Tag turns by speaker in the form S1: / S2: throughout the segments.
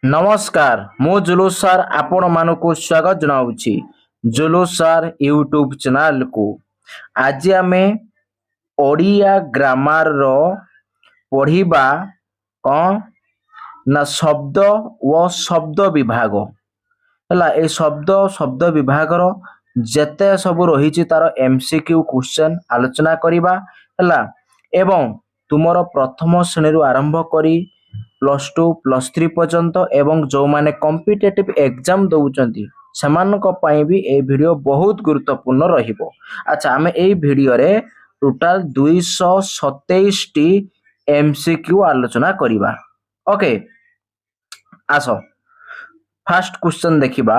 S1: ନମସ୍କାର ମୁଁ ଜୁଲୁସ ସାର୍ ଆପଣମାନଙ୍କୁ ସ୍ୱାଗତ ଜଣାଉଛି ଜୁଲୁସ ସାର୍ ୟୁଟ୍ୟୁବ ଚ୍ୟାନେଲକୁ। ଆଜି ଆମେ ଓଡ଼ିଆ ଗ୍ରାମାରର ପଢ଼ିବା କ'ଣ ନା ଶବ୍ଦ ଓ ଶବ୍ଦ ବିଭାଗ ହେଲା। ଏ ଶବ୍ଦ ବିଭାଗର ଯେତେ ସବୁ ରହିଛି ତାର MCQ କ୍ୱେଶ୍ଚନ ଆଲୋଚନା କରିବା ହେଲା। ଏବଂ ତୁମର ପ୍ରଥମ ଶ୍ରେଣୀରୁ ଆରମ୍ଭ କରି +2 +3 ପର୍ଯ୍ୟନ୍ତ ଏବଂ ଯେଉଁମାନେ କମ୍ପିଟେଟିଭ ଏକ୍ଜାମ ଦେଉଛନ୍ତି ସେମାନଙ୍କ ପାଇଁ ବି এই ଭିଡ଼ିଓ ବହୁତ ଗୁରୁତ୍ୱପୂର୍ଣ୍ଣ ରହିବ। ଆଚ୍ଛା, ଆମେ এই ଭିଡ଼ିଓରେ ଟୋଟାଲ 227ଟି MCQ ଆଲୋଚନା କରିବା। ଓକେ, ଆସ ଫାର୍ଷ୍ଟ କ୍ୱେଶ୍ଚନ ଦେଖିବା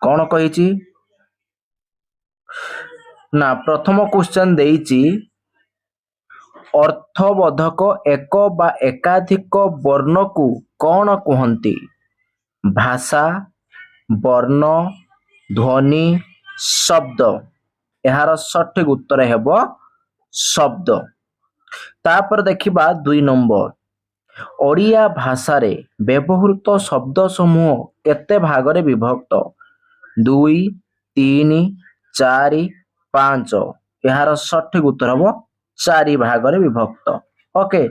S1: କ'ଣ କହିଛି ନା। ପ୍ରଥମ କ୍ୱେଶ୍ଚନ ଦେଇଛି ଅର୍ଥବୋଧକ ଏକ ବା ଏକାଧିକ ବର୍ଣ୍ଣକୁ କ'ଣ କୁହନ୍ତି? ଭାଷା, ବର୍ଣ୍ଣ, ଧ୍ୱନି, ଶବ୍ଦ। ଏହାର ସଠିକ ଉତ୍ତର ହେବ ଶବ୍ଦ। ତାପରେ ଦେଖିବା 2 ନମ୍ବର। ଓଡ଼ିଆ ଭାଷାରେ ବ୍ୟବହୃତ ଶବ୍ଦ ସମୂହ କେତେ ଭାଗରେ ବିଭକ୍ତ? 2, 3, 4, 5। ଏହାର ସଠିକ ଉତ୍ତର ହେବ 4 ଭାଗରେ ବିଭକ୍ତ। ଓକେ,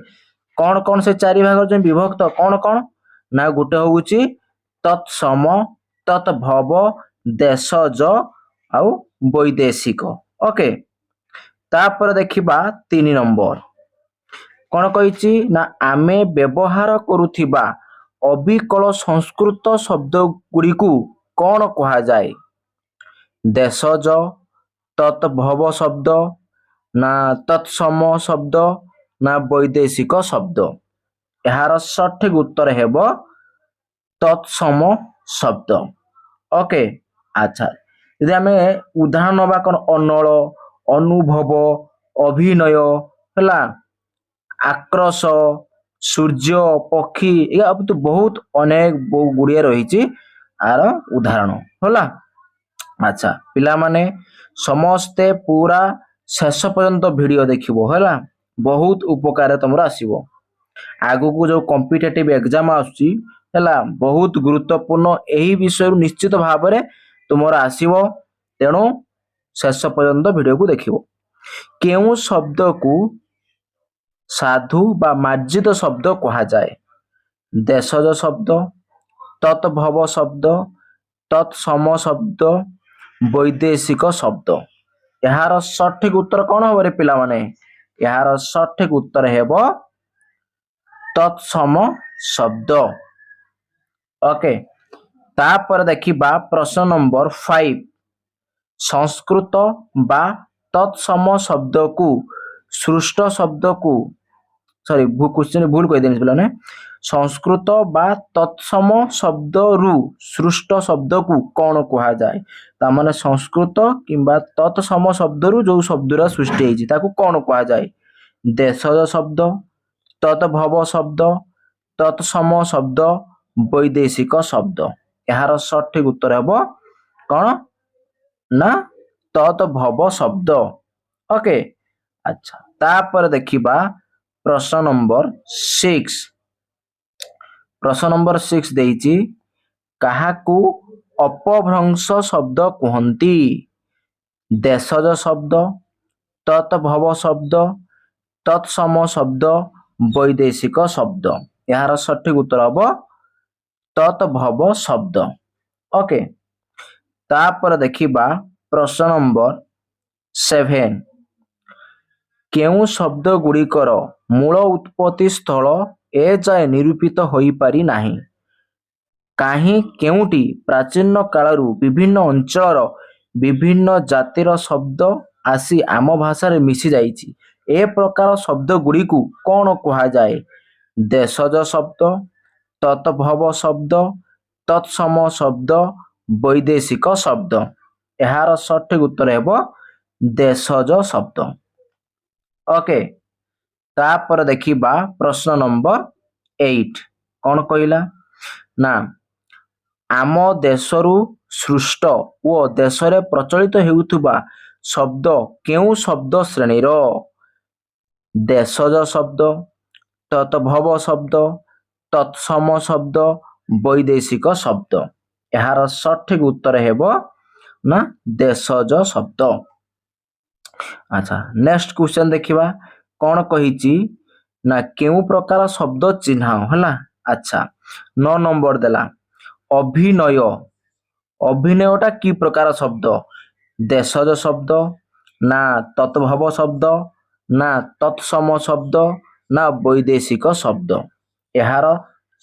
S1: କ'ଣ କ'ଣ ସେ 4 ଭାଗରେ ବିଭକ୍ତ କ'ଣ କ'ଣ ନା? ଗୋଟେ ହେଉଛି ତତ୍ସମ, ତତ୍ଭବ, ଦେଶଜ ଆଉ ବୈଦେଶିକ। ଓକେ, ତାପରେ ଦେଖିବା 3 ନମ୍ବର। କ'ଣ କହିଛି ନା ଆମେ ବ୍ୟବହାର କରୁଥିବା ଅବିକଳ ସଂସ୍କୃତ ଶବ୍ଦ ଗୁଡ଼ିକୁ କ'ଣ କୁହାଯାଏ? ଦେଶଜ, ତତ୍ଭବ ଶବ୍ଦ, ନା ତତ୍ସମ ଶବ୍ଦ, ନା ବୈଦେଶିକ ଶବ୍ଦ। ଏହାର ସଠିକ ଉତ୍ତର ହେବ ତତ୍ସମ ଶବ୍ଦ। ଓକେ, ଆଚ୍ଛା, ଯଦି ଆମେ ଉଦାହରଣ ନେବା କ'ଣ? ଅନଳ, ଅନୁଭବ, ଅଭିନୟ ହେଲା, ଆକ୍ରୋଶ, ସୂର୍ଯ୍ୟ, ପକ୍ଷୀ, ବହୁତ ଅନେକ ଗୁଡ଼ିଏ ରହିଛି ଆର ଉଦାହରଣ ହେଲା। ଆଚ୍ଛା, ପିଲାମାନେ ସମସ୍ତେ ପୁରା ଶେଷ ପର୍ଯ୍ୟନ୍ତ ଭିଡ଼ିଓ ଦେଖିବ ହେଲା। ବହୁତ ଉପକାର ତମର ଆସିବ। ଆଗକୁ ଯେଉଁ କମ୍ପିଟେଟିଭ ଏକ୍ଜାମ ଆସୁଛି ହେଲା, ବହୁତ ଗୁରୁତ୍ୱପୂର୍ଣ୍ଣ ଏହି ବିଷୟରୁ ନିଶ୍ଚିତ ଭାବରେ ତୁମର ଆସିବ। ତେଣୁ ଶେଷ ପର୍ଯ୍ୟନ୍ତ ଭିଡ଼ିଓକୁ ଦେଖିବ। କେଉଁ ଶବ୍ଦକୁ ସାଧୁ ବା ମାର୍ଜିତ ଶବ୍ଦ କୁହାଯାଏ? ଦେଶଜ ଶବ୍ଦ, ତତ୍ଭବ ଶବ୍ଦ, ତତ୍ସମ ଶବ୍ଦ, ବୈଦେଶିକ ଶବ୍ଦ। ଏହାର ସଠିକ ଉତ୍ତର କ'ଣ ହେବ ରେ ପିଲାମାନେ? ଏହାର ସଠିକ ଉତ୍ତର ହେବ ତତ୍ସମ ଶବ୍ଦ। ଓକେ, ତାପରେ ଦେଖିବା ପ୍ରଶ୍ନ ନମ୍ବର 5। ସଂସ୍କୃତ ବା ତତ୍ସମ ଶବ୍ଦକୁ ସୃଷ୍ଟ ଶବ୍ଦକୁ କ୍ୱେଶ୍ଚନ ଭୁଲ କହିଦେଲି ପିଲାମାନେ। ସଂସ୍କୃତ ବା ତତ୍ସମ ଶବ୍ଦରୁ ସୃଷ୍ଟ ଶବ୍ଦକୁ କ'ଣ କୁହାଯାଏ? ତାମାନେ ସଂସ୍କୃତ କିମ୍ବା ତତ୍ସମ ଶବ୍ଦରୁ ଯେଉଁ ଶବ୍ଦଟା ସୃଷ୍ଟି ହେଇଛି ତାକୁ କ'ଣ କୁହାଯାଏ? ଦେଶଜ ଶବ୍ଦ, ତତ୍ଭବ ଶବ୍ଦ, ତତ୍ସମ ଶବ୍ଦ, ବୈଦେଶିକ ଶବ୍ଦ। ଏହାର ସଠିକ ଉତ୍ତର ହେବ କ'ଣ ନା ତତ୍ଭବ ଶବ୍ଦ। ଓକେ, ଆଚ୍ଛା, ତାପରେ ଦେଖିବା ପ୍ରଶ୍ନ ନମ୍ବର 6। ପ୍ରଶ୍ନ ନମ୍ବର 6 ଦେଇଛି କାହାକୁ ଅପଭ୍ରଂଶ ଶବ୍ଦ କୁହନ୍ତି? ଦେଶଜ ଶବ୍ଦ, ତତ୍ଭବ ଶବ୍ଦ, ତତ୍ସମ ଶବ୍ଦ, ବୈଦେଶିକ ଶବ୍ଦ। ଏହାର ସଠିକ ଉତ୍ତର ହେବ ତତ୍ଭବ ଶବ୍ଦ। ଓକେ, ତାପରେ ଦେଖିବା ପ୍ରଶ୍ନ ନମ୍ବର 7। କେଉଁ ଶବ୍ଦ ଗୁଡ଼ିକର ମୂଳ ଉତ୍ପତ୍ତି ସ୍ଥଳ ଏଯାଏ ନିରୂପିତ ହୋଇପାରି ନାହିଁ? କେଉଁଟି ପ୍ରାଚୀନ କାଳରୁ ବିଭିନ୍ନ ଅଞ୍ଚଳର ବିଭିନ୍ନ ଜାତିର ଶବ୍ଦ ଆସି ଆମ ଭାଷାରେ ମିଶି ଯାଇଛି? ଏ ପ୍ରକାର ଶବ୍ଦ ଗୁଡ଼ିକୁ କ'ଣ କୁହାଯାଏ? ଦେଶଜ ଶବ୍ଦ, ତତ୍ଭବ ଶବ୍ଦ, ତତ୍ସମ ଶବ୍ଦ, ବୈଦେଶିକ ଶବ୍ଦ। ଏହାର ସଠିକ ଉତ୍ତର ହେବ ଦେଶଜ ଶବ୍ଦ। ଓକେ, ତାପରେ ଦେଖିବା ପ୍ରଶ୍ନ ନମ୍ବର 8। କ'ଣ କହିଲା ନା ଆମ ଦେଶରୁ ସୃଷ୍ଟ ଓ ଦେଶରେ ପ୍ରଚଳିତ ହେଉଥିବା ଶବ୍ଦ କେଉଁ ଶବ୍ଦ ଶ୍ରେଣୀର? ଦେଶଜ ଶବ୍ଦ, ତତ୍ଭବ ଶବ୍ଦ, ତତ୍ସମ ଶବ୍ଦ, ବୈଦେଶିକ ଶବ୍ଦ। ଏହାର ସଠିକ ଉତ୍ତର ହେବ ନା ଦେଶଜ ଶବ୍ଦ। ଆଚ୍ଛା, ନେକ୍ସଟ କ୍ୱେଶ୍ଚନ ଦେଖିବା କ'ଣ କହିଛି ନା କେଉଁ ପ୍ରକାର ଶବ୍ଦ ଚିହ୍ନାଅ ହେଲା। ଆଚ୍ଛା, 9 ନମ୍ବର ଦେଲା ଅଭିନୟ। ଅଭିନୟଟା କି ପ୍ରକାର ଶବ୍ଦ? ଦେଶଜ ଶବ୍ଦ, ନା ତତ୍ଭବ ଶବ୍ଦ, ନା ତତ୍ସମ ଶବ୍ଦ, ନା ବୈଦେଶିକ ଶବ୍ଦ। ଏହାର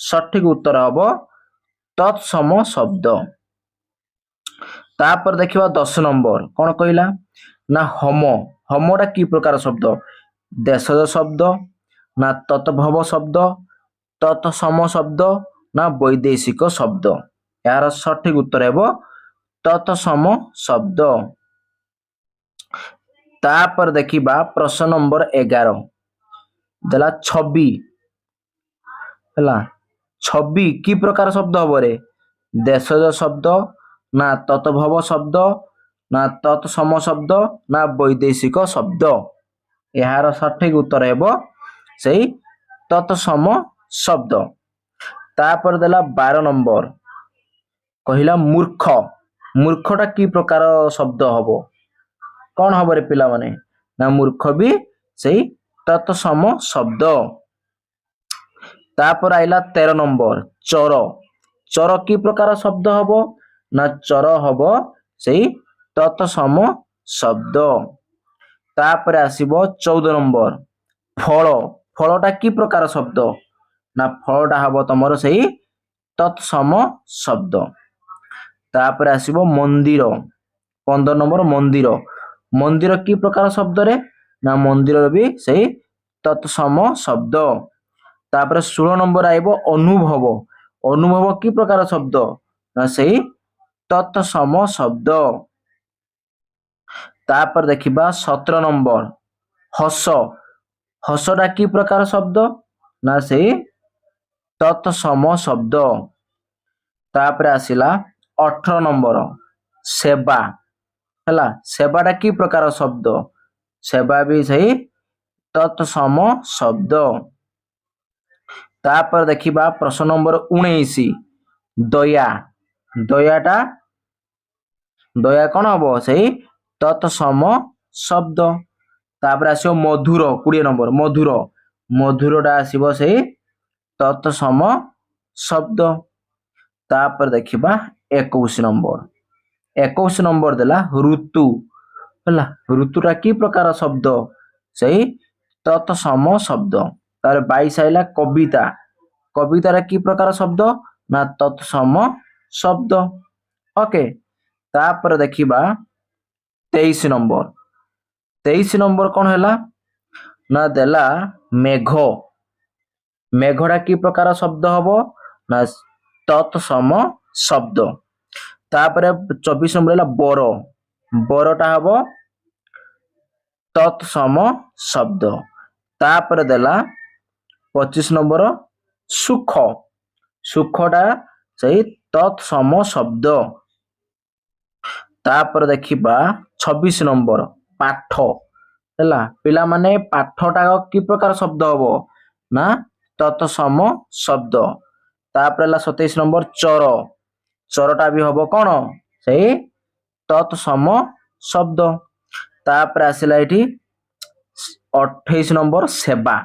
S1: ସଠିକ ଉତ୍ତର ହେବ ତତ୍ସମ ଶବ୍ଦ। ତାପରେ ଦେଖିବା 10 ନମ୍ବର କ'ଣ କହିଲା ନା ହୋମ। ହୋମଟା କି ପ୍ରକାର ଶବ୍ଦ? ଦେଶଜ ଶବ୍ଦ, ନା ତତ୍ଭବ ଶବ୍ଦ, ତତ୍ସମ ଶବ୍ଦ, ନା ବୈଦେଶିକ ଶବ୍ଦ। ଏହାର ସଠିକ ଉତ୍ତର ହେବ ତତ୍ସମ ଶବ୍ଦ। ତାପରେ ଦେଖିବା ପ୍ରଶ୍ନ ନମ୍ବର 11 ଦେଲା ଛବି ହେଲା। ଛବି କି ପ୍ରକାର ଶବ୍ଦ ହବ ରେ? ଦେଶଜ ଶବ୍ଦ, ନା ତତ୍ଭବ ଶବ୍ଦ, ନା ତତ୍ସମ ଶବ୍ଦ, ନା ବୈଦେଶିକ ଶବ୍ଦ। ଏହାର ସଠିକ ଉତ୍ତର ହେବ ସେଇ ତତ୍ସମ ଶବ୍ଦ। ତାପରେ ଦେଲା 12 ନମ୍ବର କହିଲା ମୂର୍ଖ। ମୂର୍ଖଟା କି ପ୍ରକାର ଶବ୍ଦ ହବ? କ'ଣ ହବ ରେ ପିଲାମାନେ? ନା ମୂର୍ଖ ବି ସେଇ ତତ୍ସମ ଶବ୍ଦ। ତାପରେ ଆଇଲା 13 ନମ୍ବର ଚର। ଚର କି ପ୍ରକାର ଶବ୍ଦ ହବ? ନା ଚର ହବ ସେଇ ତତ୍ସମ ଶବ୍ଦ। ତାପରେ ଆସିବ 14 ନମ୍ବର ଫଳ। ଫଳଟା କି ପ୍ରକାର ଶବ୍ଦ? ନା ଫଳଟା ହବ ତମର ସେଇ ତତ୍ସମ ଶବ୍ଦ। ତାପରେ ଆସିବ ମନ୍ଦିର। 15 ନମ୍ବର ମନ୍ଦିର। ମନ୍ଦିର କି ପ୍ରକାର ଶବ୍ଦରେ? ନା ମନ୍ଦିର ବି ସେଇ ତତ୍ସମ ଶବ୍ଦ। ତାପରେ 16 ନମ୍ବର ଆଇବ ଅନୁଭବ। ଅନୁଭବ କି ପ୍ରକାର ଶବ୍ଦ? ନା ସେଇ ତତ୍ସମ ଶବ୍ଦ। ତାପରେ ଦେଖିବା 17 ନମ୍ବର ହସ। ହସଟା କି ପ୍ରକାର ଶବ୍ଦ? ନା ସେଇ ତତ୍ସମ ଶବ୍ଦ। ତାପରେ ଆସିଲା 18 ନମ୍ବର ସେବା ହେଲା। ସେବାଟା କି ପ୍ରକାର ଶବ୍ଦ? ସେବା ବି ସେଇ ତତ୍ସମ ଶବ୍ଦ। ତାପରେ ଦେଖିବା ପ୍ରଶ୍ନ ନମ୍ବର 19 ଦୟା। ଦୟା କ'ଣ ହବ? ସେଇ ତତ୍ସମ ଶବ୍ଦ। ତାପରେ ଆସିବ ମଧୁର 20 ନମ୍ବର ମଧୁର। ମଧୁରଟା ଆସିବ ସେଇ ତତ୍ସମ ଶବ୍ଦ। ତାପରେ ଦେଖିବା 21 ନମ୍ବର। 21 ନମ୍ବର ଦେଲା ଋତୁ ହେଲା। ଋତୁଟା କି ପ୍ରକାର ଶବ୍ଦ? ସେଇ ତତ୍ସମ ଶବ୍ଦ। ତାପରେ 22 ଆଇଲା କବିତା। କବିତାଟା କି ପ୍ରକାର ଶବ୍ଦ? ନା ତତ୍ସମ ଶବ୍ଦ। ଓକେ। ତାପରେ ଦେଖିବା 23 ନମ୍ବର। 23 ନମ୍ବର କ'ଣ ହେଲା ନା ଦେଲା ମେଘ। ମେଘଟା କି ପ୍ରକାର ଶବ୍ଦ ହବ? ନା ତତ୍ସମ ଶବ୍ଦ। ତାପରେ 24 ନମ୍ବର ହେଲା ବର। ବରଟା ହବ ତତ୍ସମ ଶବ୍ଦ। ତାପରେ ଦେଲା 25 ନମ୍ବର ସୁଖ। ସୁଖଟା ସେଇ ତତ୍ସମ ଶବ୍ଦ। ତାପରେ ଦେଖିବା 26 ନମ୍ବର ପାଠ ହେଲା। ପିଲାମାନେ ପାଠଟା କି ପ୍ରକାର ଶବ୍ଦ ହବ? ନା ତତ୍ସମ ଶବ୍ଦ। ତାପରେ ହେଲା 27 ନମ୍ବର ଚର। ଚରଟା ବି ହବ କ'ଣ? ସେଇ ତତ୍ସମ ଶବ୍ଦ। ତାପରେ ଆସିଲା ଏଠି 28 ନମ୍ବର ସେବା।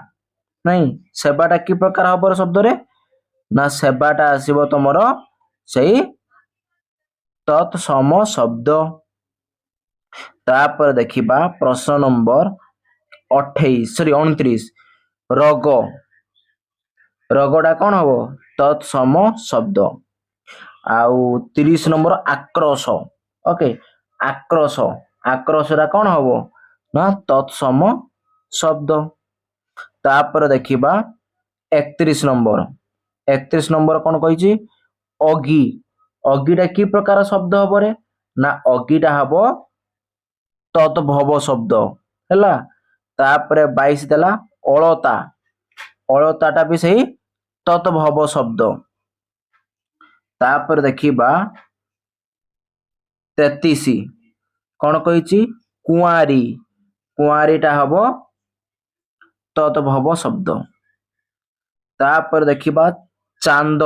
S1: ନାଇଁ, ସେବାଟା କି ପ୍ରକାର ହବ ଶବ୍ଦରେ? ନା ସେବାଟା ଆସିବ ତମର ସେଇ ତତ୍ସମ ଶବ୍ଦ। ତାପରେ ଦେଖିବା ପ୍ରଶ୍ନ ନମ୍ବର 29 ରୋଗ। ରୋଗଟା କ'ଣ ହବ? ତତ୍ସମ ଶବ୍ଦ। ଆଉ 30 ନମ୍ବର ଆକ୍ରୋଶ। ଓକେ। ଆକ୍ରୋଶ। ଆକ୍ରୋଶଟା କ'ଣ ହବ? ନା ତତ୍ସମ ଶବ୍ଦ। ତାପରେ ଦେଖିବା 31 ନମ୍ବର। 31 ନମ୍ବର କ'ଣ କହିଛି? ଅଗି। ଅଗିଟା କି ପ୍ରକାର ଶବ୍ଦ ହବ ରେ? ନା ଅଗିଟା ହବ ତତ୍ଭବ ଶବ୍ଦ ହେଲା। ତାପରେ 22 ଦେଲା ଅଳତା। ଅଳତାଟା ବି ସେଇ ତତ୍ଭବ ଶବ୍ଦ। ତାପରେ ଦେଖିବା 33 କ'ଣ କହିଛି? କୁଆଁରୀ। କୁଆଁରୀଟା ହବ ତତ୍ଭବ ଶବ୍ଦ। ତାପରେ ଦେଖିବା ଚାନ୍ଦ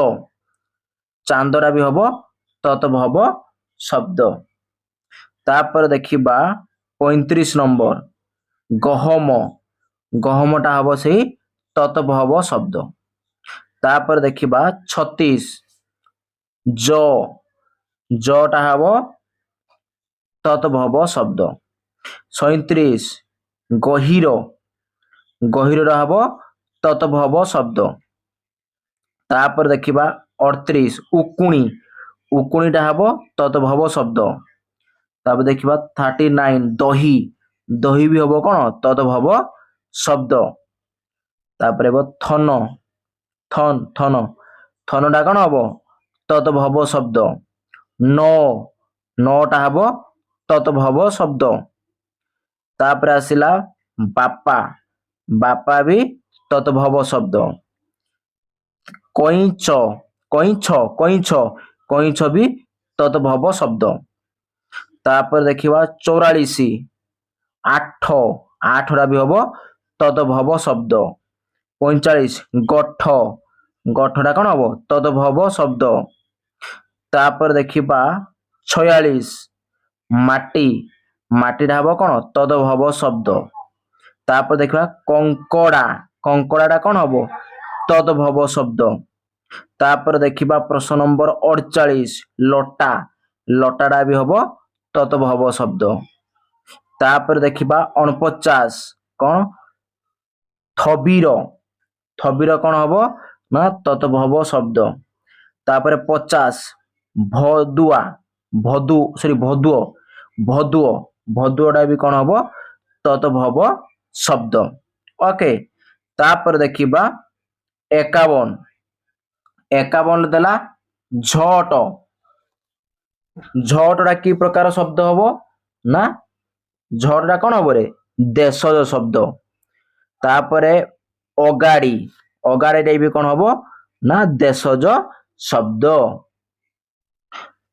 S1: ଚାନ୍ଦଟା ବି ହବ ତତଭବ ଶବ୍ଦ। ତାପରେ ଦେଖିବା 35 ନମ୍ବର ଗହମ ଗହମଟା ହବ ସେଇ ତତଭବ ଶବ୍ଦ। ତାପରେ ଦେଖିବା 36 ଜଟା ହବ ତତଭବ ଶବ୍ଦ। 37 ଗହିରଟା ହବ ତତଭବ ଶବ୍ଦ। ତାପରେ ଦେଖିବା 38 ଉକୁଣିଟା ହବ ତତଭବ ଶବ୍ଦ। ତାପରେ ଦେଖିବା 39 ଦହି ବି ହବ କଣ ତତଭବ ଶବ୍ଦ। ତାପରେ ହେବ ଥନଟା କଣ ହବ ତତଭବ ଶବ୍ଦ। ନଅଟା ହବ ତତଭବ ଶବ୍ଦ। ତାପରେ ଆସିଲା ବାପା ବି ତତଭବ ଶବ୍ଦ। କଇଁଛ ବି ତତଭବ ଶବ୍ଦ। ତାପରେ ଦେଖିବା 44 ଆଠଟା ବି ହବ ତତଭବ ଶବ୍ଦ। 45 ଗଠଟା କଣ ହବ ତତଭବ ଶବ୍ଦ। ତାପରେ ଦେଖିବା 46 ମାଟିଟା ହବ କଣ ତତଭବ ଶବ୍ଦ। ତାପରେ ଦେଖିବା କଙ୍କଡାଟା କଣ ହବ ତତଭବ ଶବ୍ଦ। ତାପରେ ଦେଖିବା ପ୍ରଶ୍ନ ନମ୍ବର 48 ଲଟାଟା ବି ହବ ତତଭବ ଶବ୍ଦ। ତାପରେ ଦେଖିବା 49 କଣ ଥବିର କଣ ହବ ନା ତତଭବ ଶବ୍ଦ। ତାପରେ 50 ଭଦୁଅଟା ବି କଣ ହବ ତତଭବ ଶବ୍ଦ। ଓକେ। ତାପରେ ଦେଖିବା 51 ଦେଲା ଝଟଟା କି ପ୍ରକାର ଶବ୍ଦ ହବ ନା ଝଟଟା କଣ ହବ ରେ ଦେଶଜ ଶବ୍ଦ। ତାପରେ ଅଗାଡିଟା ବି କଣ ହବ ନା ଦେଶଜ ଶବ୍ଦ।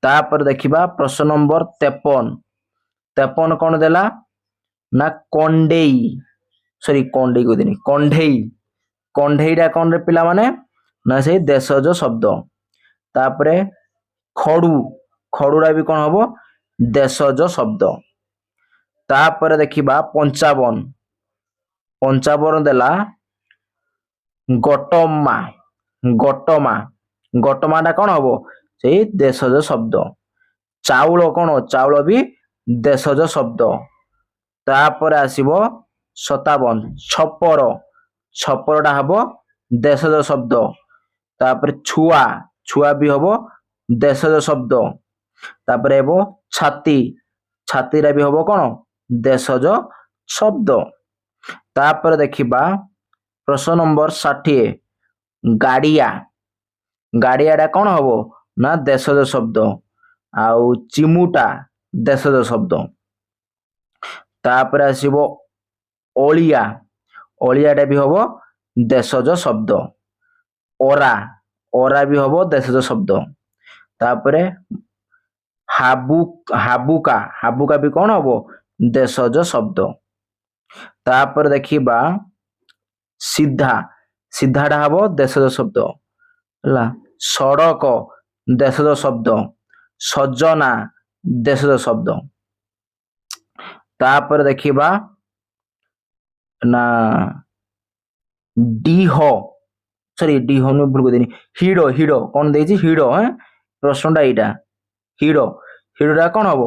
S1: ତାପରେ ଦେଖିବା ପ୍ରଶ୍ନ ନମ୍ବର 53 କଣ ଦେଲା ନା କଣ୍ଢେଇଟା କଣ ରେ ପିଲାମାନେ ନା ସେଇ ଦେଶଜ ଶବ୍ଦ। ତାପରେ ଖଡୁଟା ବି କଣ ହବ ଦେଶଜ ଶବ୍ଦ। ତାପରେ ଦେଖିବା 55 ଦେଲା ଗଟମାଟା କଣ ହବ ସେଇ ଦେଶଜ ଶବ୍ଦ। ଚାଉଳ ବି ଦେଶଜ ଶବ୍ଦ। ତାପରେ ଆସିବ 57 ଛପରଟା ହବ ଦେଶଜ ଶବ୍ଦ। ତାପରେ ଛୁଆ ବି ହବ ଦେଶଜ ଶବ୍ଦ। ତାପରେ ହେବ ଛାତିଟା ବି ହବ କଣ ଦେଶଜ ଶବ୍ଦ। ତାପରେ ଦେଖିବା ପ୍ରଶ୍ନ ନମ୍ବର 60 ଗାଡିଆଟା କଣ ହବ ନା ଦେଶଜ ଶବ୍ଦ। ଆଉ ଚିମୁଟା ଦେଶଜ ଶବ୍ଦ। ତାପରେ ଆସିବ ଅଳିଆଟା ବି ହବ ଦେଶଜ ଶବ୍ଦ। ଅରା ବି ହବ ଦେଶଜ ଶବ୍ଦ। ତାପରେ ହାବୁକା ବି କଣ ହବ ଦେଶଜ ଶବ୍ଦ। ତାପରେ ଦେଖିବା ସିଧାଟା ହବ ଦେଶଜ ଶବ୍ଦ ହେଲା। ସଡକ ଦେଶଜ ଶବ୍ଦ। ସଜନା ଦେଶଜ ଶବ୍ଦ। ତାପରେ ଦେଖିବା ନା ହିଡ କଣ ଦେଇଛି ହିଡ ପ୍ରଶ୍ନଟା ଏଇଟା ହିଡଟା କଣ ହବ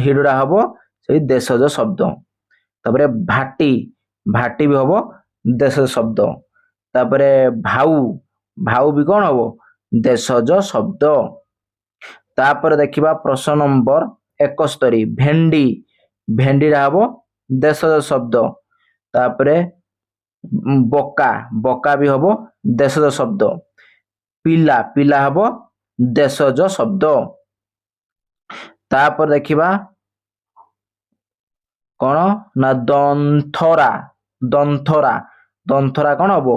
S1: ହିଡଟା ହବ ସେଇ ଦେଶଜ ଶବ୍ଦ। ତାପରେ ଭାଟି ବି ହବ ଦେଶଜ ଶବ୍ଦ। ତାପରେ ଭାଉ ବି କଣ ହବ ଦେଶଜ ଶବ୍ଦ। ତାପରେ ଦେଖିବା ପ୍ରଶ୍ନ ନମ୍ବର 71 ଭେଣ୍ଡିଟା ହବ ଦେଶଜ ଶବ୍ଦ। ତାପରେ ବକା ବି ହବ ଦେଶଜ ଶବ୍ଦ। ପିଲା ହବ ଦେଶଜ ଶବ୍ଦ। ତାପରେ ଦେଖିବା କଣ ନା ଦନ୍ଥରା କଣ ହବ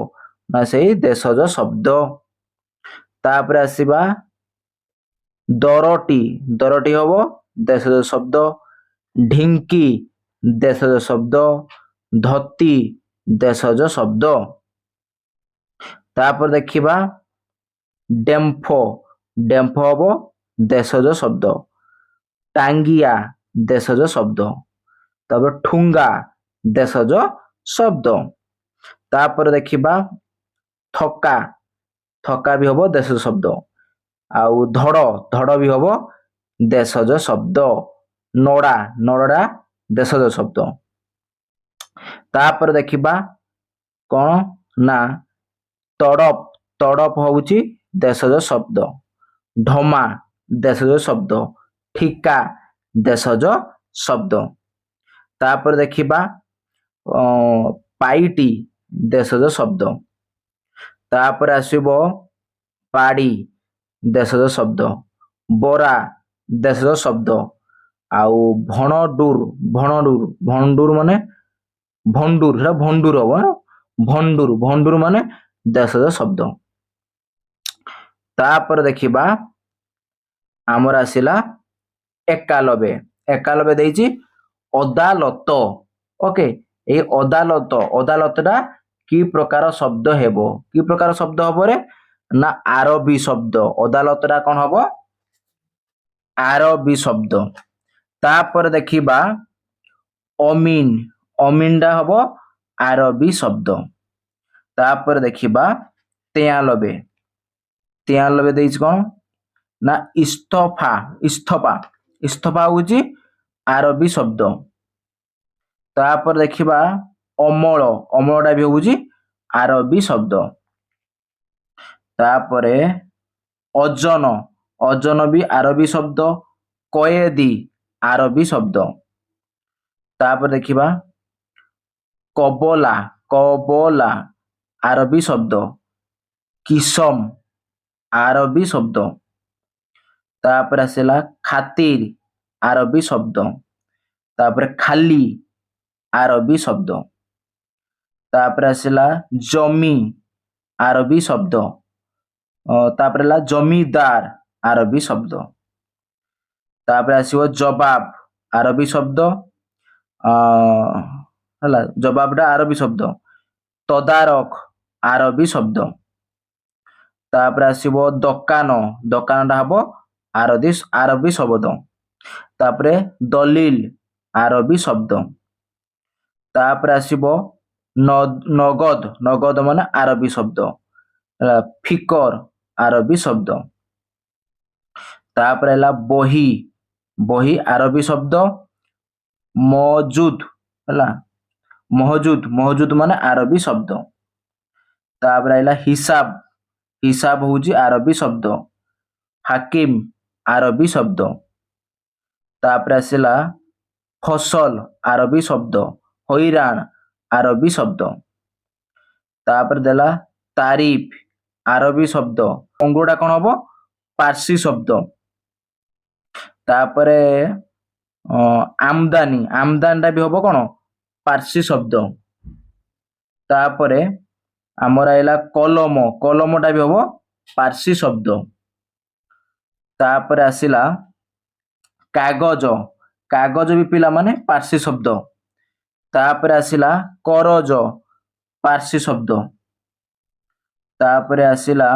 S1: ନା ସେଇ ଦେଶଜ ଶବ୍ଦ। ତାପରେ ଆସିବା ଦରଟି ହବ ଦେଶଜ ଶବ୍ଦ। ଢିଙ୍କି ଦେଶଜ ଶବ୍ଦ। ଧତି ଦେଶଜ ଶବ୍ଦ। ତାପରେ ଦେଖିବା ଡେମ୍ଫ ଡେମ୍ଫ ହବ ଦେଶଜ ଶବ୍ଦ। ଟାଙ୍ଗିଆ ଦେଶଜ ଶବ୍ଦ। ତାପରେ ଠୁଙ୍ଗା ଦେଶଜ ଶବ୍ଦ। ତାପରେ ଦେଖିବା ଥକା ଥକା ବି ହବ ଦେଶଜ ଶବ୍ଦ। ଆଉ ଧଡ଼ ଧଡ଼ ବି ହବ ଦେଶଜ ଶବ୍ଦ। ନଡ଼ା ନଡ଼ା ଦେଶଜ ଶବ୍ଦ। ତାପରେ ଦେଖିବା କଣ ନା ତଡ଼ପ ତଡ଼ପ ହଉଛି ଦେଶଜ ଶବ୍ଦ। ଢମା ଦେଶଜ ଶବ୍ଦ। ଠିକା ଦେଶଜ ଶବ୍ଦ। ତାପରେ ଦେଖିବା ପାଇଟି ଦେଶଜ ଶବ୍ଦ। ତାପରେ ଆସିବ ପାଡ଼ି ଦେଶଜ ଶବ୍ଦ। ବରା ଦେଶଜ ଶବ୍ଦ। ଆଉ ଭଣ୍ଡୁର ମାନେ ଭଣ୍ଡୁର ସେଟା ଭଣ୍ଡୁର ହବ ଭଣ୍ଡୁର ମାନେ ଦେଶଜ ଶବ୍ଦ। ତାପରେ ଦେଖିବା ଆମର ଆସିଲା ଏକାଲବେ ଏକାଲବେ ଦେଇଛି ଅଦାଲତ। ଓକେ ଏଇ ଅଦାଲତଟା କି ପ୍ରକାର ଶବ୍ଦ ହେବ? କି ପ୍ରକାର ଶବ୍ଦ ହବରେ ନା ଆରବୀ ଶବ୍ଦ। ଅଦାଲତଟା କଣ ହବ? ଆରବୀ ଶବ୍ଦ। ତାପରେ ଦେଖିବା ଅମିନ ଅମିନଟା ହବ ଆରବୀ ଶବ୍ଦ। ତାପରେ ଦେଖିବା ତେୟାଲବେ ତେୟାଲବେ ଦେଇଛି କଣ ନା ଇସ୍ତଫା ଇସ୍ତଫା ଇସ୍ତଫା ହଉଛି ଆରବୀ ଶବ୍ଦ। ତାପରେ ଦେଖିବା ଅମଳ ଅମଳଟା ବି ହଉଛି ଆରବୀ ଶବ୍ଦ। ତାପରେ ଅଜନ ଅଜନ ବି ଆରବୀ ଶବ୍ଦ। କଏଦୀ ଆରବୀ ଶବ୍ଦ। ତାପରେ ଦେଖିବା କବଲା କବଲା ଆରବୀ ଶବ୍ଦ। କିସମ ଆରବୀ ଶବ୍ଦ। ତାପରେ ଆସିଲା ଖାତିର ଆରବୀ ଶବ୍ଦ। ତାପରେ ଖାଲି ଆରବୀ ଶବ୍ଦ। ତାପରେ ଆସିଲା ଜମି ଆରବୀ ଶବ୍ଦ। ତାପରେ ହେଲା ଜମିଦାର ଆରବୀ ଶବ୍ଦ। ତାପରେ ଆସିବ ଜବାବ ଆରବୀ ଶବ୍ଦ। ହେଲା ଜବାବଟା ଆରବୀ ଶବ୍ଦ। ତଦାରଖ ଆରବୀ ଶବ୍ଦ। ତାପରେ ଆସିବ ଦୋକାନ ଦୋକାନଟା ହବ ଆରବୀ ଶବ୍ଦ। ତାପରେ ଦଲିଲ ଆରବୀ ଶବ୍ଦ। ତାପରେ ଆସିବ ନଗଦ ନଗଦ ମାନେ ଆରବୀ ଶବ୍ଦ। ଫିକର ଆରବୀ ଶବ୍ଦ। ତାପରେ ହେଲା ବହି ବହି ଆରବୀ ଶବ୍ଦ। ମଜୁଦ ହେଲା ମହଜୁଦ ମାନେ ଆରବୀ ଶବ୍ଦ। ତାପରେ ହେଲା ହିସାବ ହିସାବ ହଉଛି ଆରବୀ ଶବ୍ଦ। ହାକିମ ଆରବୀ ଶବ୍ଦ। ତାପରେ ଆସିଲା ଫସଲ ଆରବୀ ଶବ୍ଦ। ହଇରାଣ ଆରବୀ ଶବ୍ଦ। ତାପରେ ଦେଲା ତାରିଫ ଆରବୀ ଶବ୍ଦ। ଅଙ୍ଗୁରଟା କଣ ହବ ପାର୍ସୀ ଶବ୍ଦ। ତାପରେ ଆମଦାନୀ ଆମଦାନୀଟା ବି ହବ କଣ ପାର୍ସୀ ଶବ୍ଦ। ତାପରେ ଆମର ଆଇଲା କଲମ କଲମଟା ବି ହବ ପାର୍ସୀ ଶବ୍ଦ। ତାପରେ ଆସିଲା କାଗଜ କାଗଜ ବି ପିଲାମାନେ ପାର୍ସୀ ଶବ୍ଦ। ତାପରେ ଆସିଲା କରଜ ପାର୍ସୀ ଶବ୍ଦ। ତାପରେ ଆସିଲା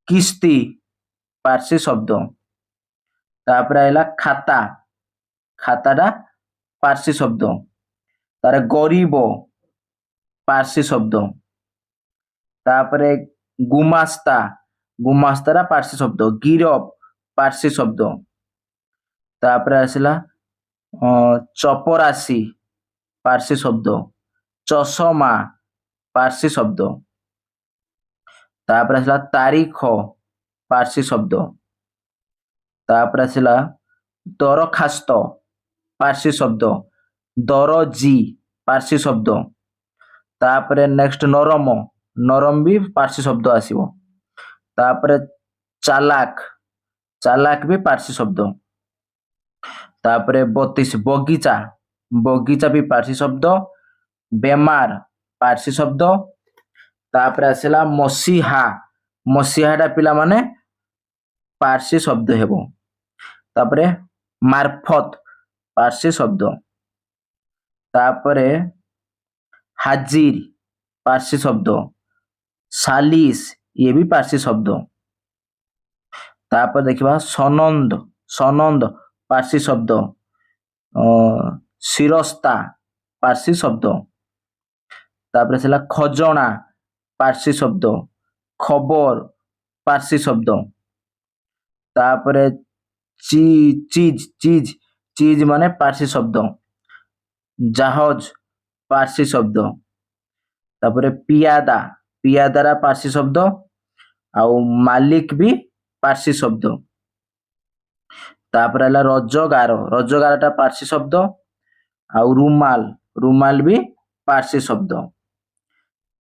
S1: କିସ୍ତି ପାର୍ସୀ ଶବ୍ଦ। ତାପରେ ଆଇଲା ଖାତା ଖାତାଟା ପାର୍ସୀ ଶବ୍ଦ। ତାପରେ ଗରିବ ପାର୍ସୀ ଶବ୍ଦ। ତାପରେ ଗୁମାସ୍ତା ଗୁମାସ୍ତାଟା ପାର୍ସୀ ଶବ୍ଦ। ଗିରଫ ପାର୍ସୀ ଶବ୍ଦ। ତାପରେ ଆସିଲା ଚପରାଶି ପାର୍ସୀ ଶବ୍ଦ। ଚଷମା ପାର୍ସୀ ଶବ୍ଦ। ତାପରେ ଆସିଲା ତାରିଖ ପାର୍ସୀ ଶବ୍ଦ। ତାପରେ ଆସିଲା ଦରଖାସ୍ତ ପାର୍ସୀ ଶବ୍ଦ। ଦରଜି ପାର୍ସୀ ଶବ୍ଦ। ତାପରେ ନେକ୍ସଟ ନରମ ନରମ ବି ପାର୍ସୀ ଶବ୍ଦ ଆସିବ। ତାପରେ ଚାଲାକ ଚାଲାକ ବି ପାର୍ସୀ ଶବ୍ଦ। ତାପରେ 32 ବଗିଚା ବଗିଚା ବି ପାର୍ସୀ ଶବ୍ଦ। ବେମାର ପାର୍ସୀ ଶବ୍ଦ। ତାପରେ ଆସିଲା ମସିହା ମସିହାଟା ପିଲାମାନେ ପାର୍ସୀ ଶବ୍ଦ ହେବ। ତାପରେ ମାରଫତ ପାର୍ସୀ ଶବ୍ଦ। ତାପରେ ହାଜିର ପାର୍ସୀ ଶବ୍ଦ। ସାଲିସ ଇଏ ବି ପାର୍ସୀ ଶବ୍ଦ। ତାପରେ ଦେଖିବା ସନନ୍ଦ ସନନ୍ଦ ପାର୍ସି ଶବ୍ଦ ଶିରସ୍ତା ପାର୍ସି ଶବ୍ଦ ତାପରେ ଆସିଲା ଖଜଣା ପାର୍ସି ଶବ୍ଦ ଖବର ପାର୍ସି ଶବ୍ଦ ତାପରେ ଚିଜ ଚିଜ ଚିଜ ମାନେ ପାର୍ସି ଶବ୍ଦ ଜାହାଜ ପାର୍ସି ଶବ୍ଦ ତାପରେ ପିଆଦା ପିଆଦାରା ପାର୍ସି ଶବ୍ଦ ଆଉ ମାଲିକ ବି ପାର୍ସି ଶବ୍ଦ ତାପରେ ହେଲା ରୋଜଗାର ରୋଜଗାରଟା ପାର୍ସି ଶବ୍ଦ ଆଉ ରୁମାଲ ରୁମାଲ ବି ପାର୍ସି ଶବ୍ଦ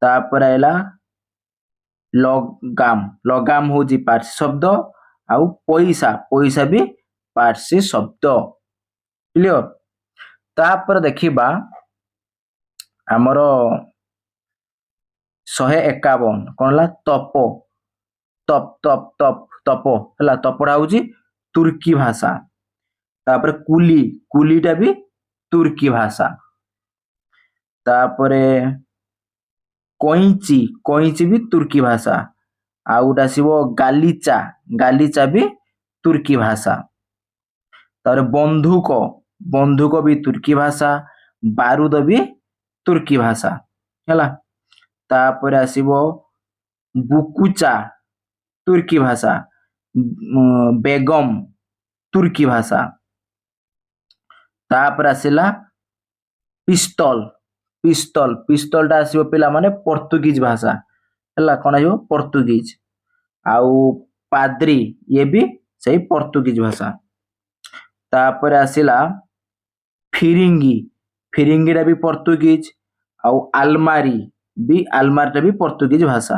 S1: ତାପରେ ହେଲା ଲଗାମ ଲଗାମ ହଉଛି ପାର୍ସି ଶବ୍ଦ ଆଉ ପଇସା ପଇସା ବି ପାର୍ସି ଶବ୍ଦ କ୍ଲିୟର ତାପରେ ଦେଖିବା ଆମର 151 କଣ ହେଲା ତପ ତପ ତପ ତପ ତପ ହେଲା ତପଟା ହଉଛି ତୁର୍କୀ ଭାଷା ତାପରେ କୁଲି କୁଲିଟା ବି ତୁର୍କୀ ଭାଷା ତାପରେ କଇଁଚି କଇଁଚି ବି ତୁର୍କୀ ଭାଷା ଆଉ ଗୋଟେ ଆସିବ ଗାଲିଚା ଗାଲିଚା ବି ତୁର୍କୀ ଭାଷା ତାପରେ ବନ୍ଧୁକ ବନ୍ଧୁକ ବି ତୁର୍କୀ ଭାଷା ବାରୁଦ ବି ତୁର୍କୀ ଭାଷା ହେଲା ତାପରେ ଆସିବ ବୁକୁଚା ତୁର୍କୀ ଭାଷା ବେଗମ ତୁର୍କୀ ଭାଷା ତାପରେ ଆସିଲା ପିସ୍ତଲ ପିସ୍ତଲ ପିସ୍ତଲଟା ଆସିବ ପିଲାମାନେ ପର୍ତ୍ତୁଗୀଜ ଭାଷା ହେଲା କଣ ଆସିବ ପର୍ତ୍ତୁଗୀଜ ଆଉ ପାଦ୍ରୀ ଇଏ ବି ସେଇ ପର୍ତ୍ତୁଗୀଜ ଭାଷା ତାପରେ ଆସିଲା ଫିରିଙ୍ଗି ଫିରିଙ୍ଗିଟା ବି ପର୍ତ୍ତୁଗୀଜ ଆଉ ଆଲମାରି ବି ଆଲମାରିଟା ବି ପର୍ତ୍ତୁଗୀଜ ଭାଷା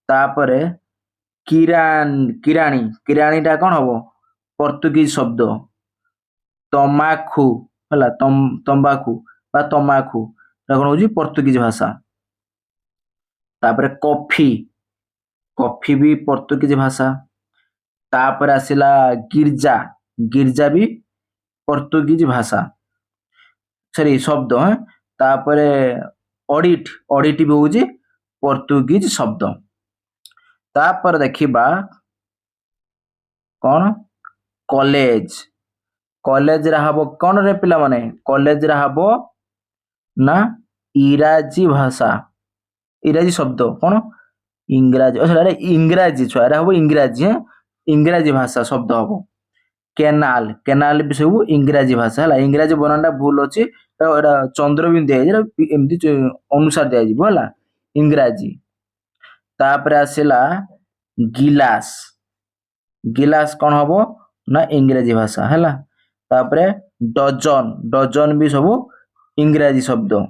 S1: ତାପରେ କିରାଣୀ କିରାଣୀଟା କଣ ହବ ପର୍ତ୍ତୁଗୀଜ ଶବ୍ଦ ତମାଖୁ ହେଲା ତମ୍ବାଖୁ ବା ତମାଖୁ এটা କଣ ହଉଛି ପର୍ତ୍ତୁଗୀଜ ଭାଷା ତାପରେ କଫି କଫି ବି ପର୍ତ୍ତୁଗୀଜ ଭାଷା ତାପରେ ଆସିଲା ଗିର୍ଜା ଗିର୍ଜା ବି ପର୍ତ୍ତୁଗୀଜ ଭାଷା ସରି ଶବ୍ଦ ତାପରେ ଅଡିଟ୍ ଅଡିଟ୍ ବି ହଉଛି ପର୍ତ୍ତୁଗୀଜ ଶବ୍ଦ ତାପରେ ଦେଖିବା କଣ କଲେଜ କଲେଜରେ ହବ କଣ ରେ ପିଲାମାନେ କଲେଜରେ ହବ ନା ଇଂରାଜୀ ଭାଷା ଇଂରାଜୀ ଶବ୍ଦ କଣ ଇଂରାଜୀ ସେଟା ଇଂରାଜୀ ଛୁଆ ଏଟା ହବ ଇଂରାଜୀ ଇଂରାଜୀ ଭାଷା ଶବ୍ଦ ହବ କେନାଲ କେନାଲ ବି ସବୁ ଇଂରାଜୀ ଭାଷା ହେଲା ଇଂରାଜୀ ବନାନଟା ଭୁଲ ଅଛି ଏଟା ଚନ୍ଦ୍ରବିନ୍ଦୁ ଦିଆଯାଇଛି ଏମିତି ଅନୁସାର ଦିଆଯିବ ହେଲା ଇଂରାଜୀ ତାପରେ ଆସିଲା ଗିଲାସ ଗିଲାସ କଣ ହବ ନା ଇଂରାଜୀ ଭାଷା ହେଲା ତାପରେ ଡଜନ ଡଜନ ବି ସବୁ ଇଂରାଜୀ ଶବ୍ଦ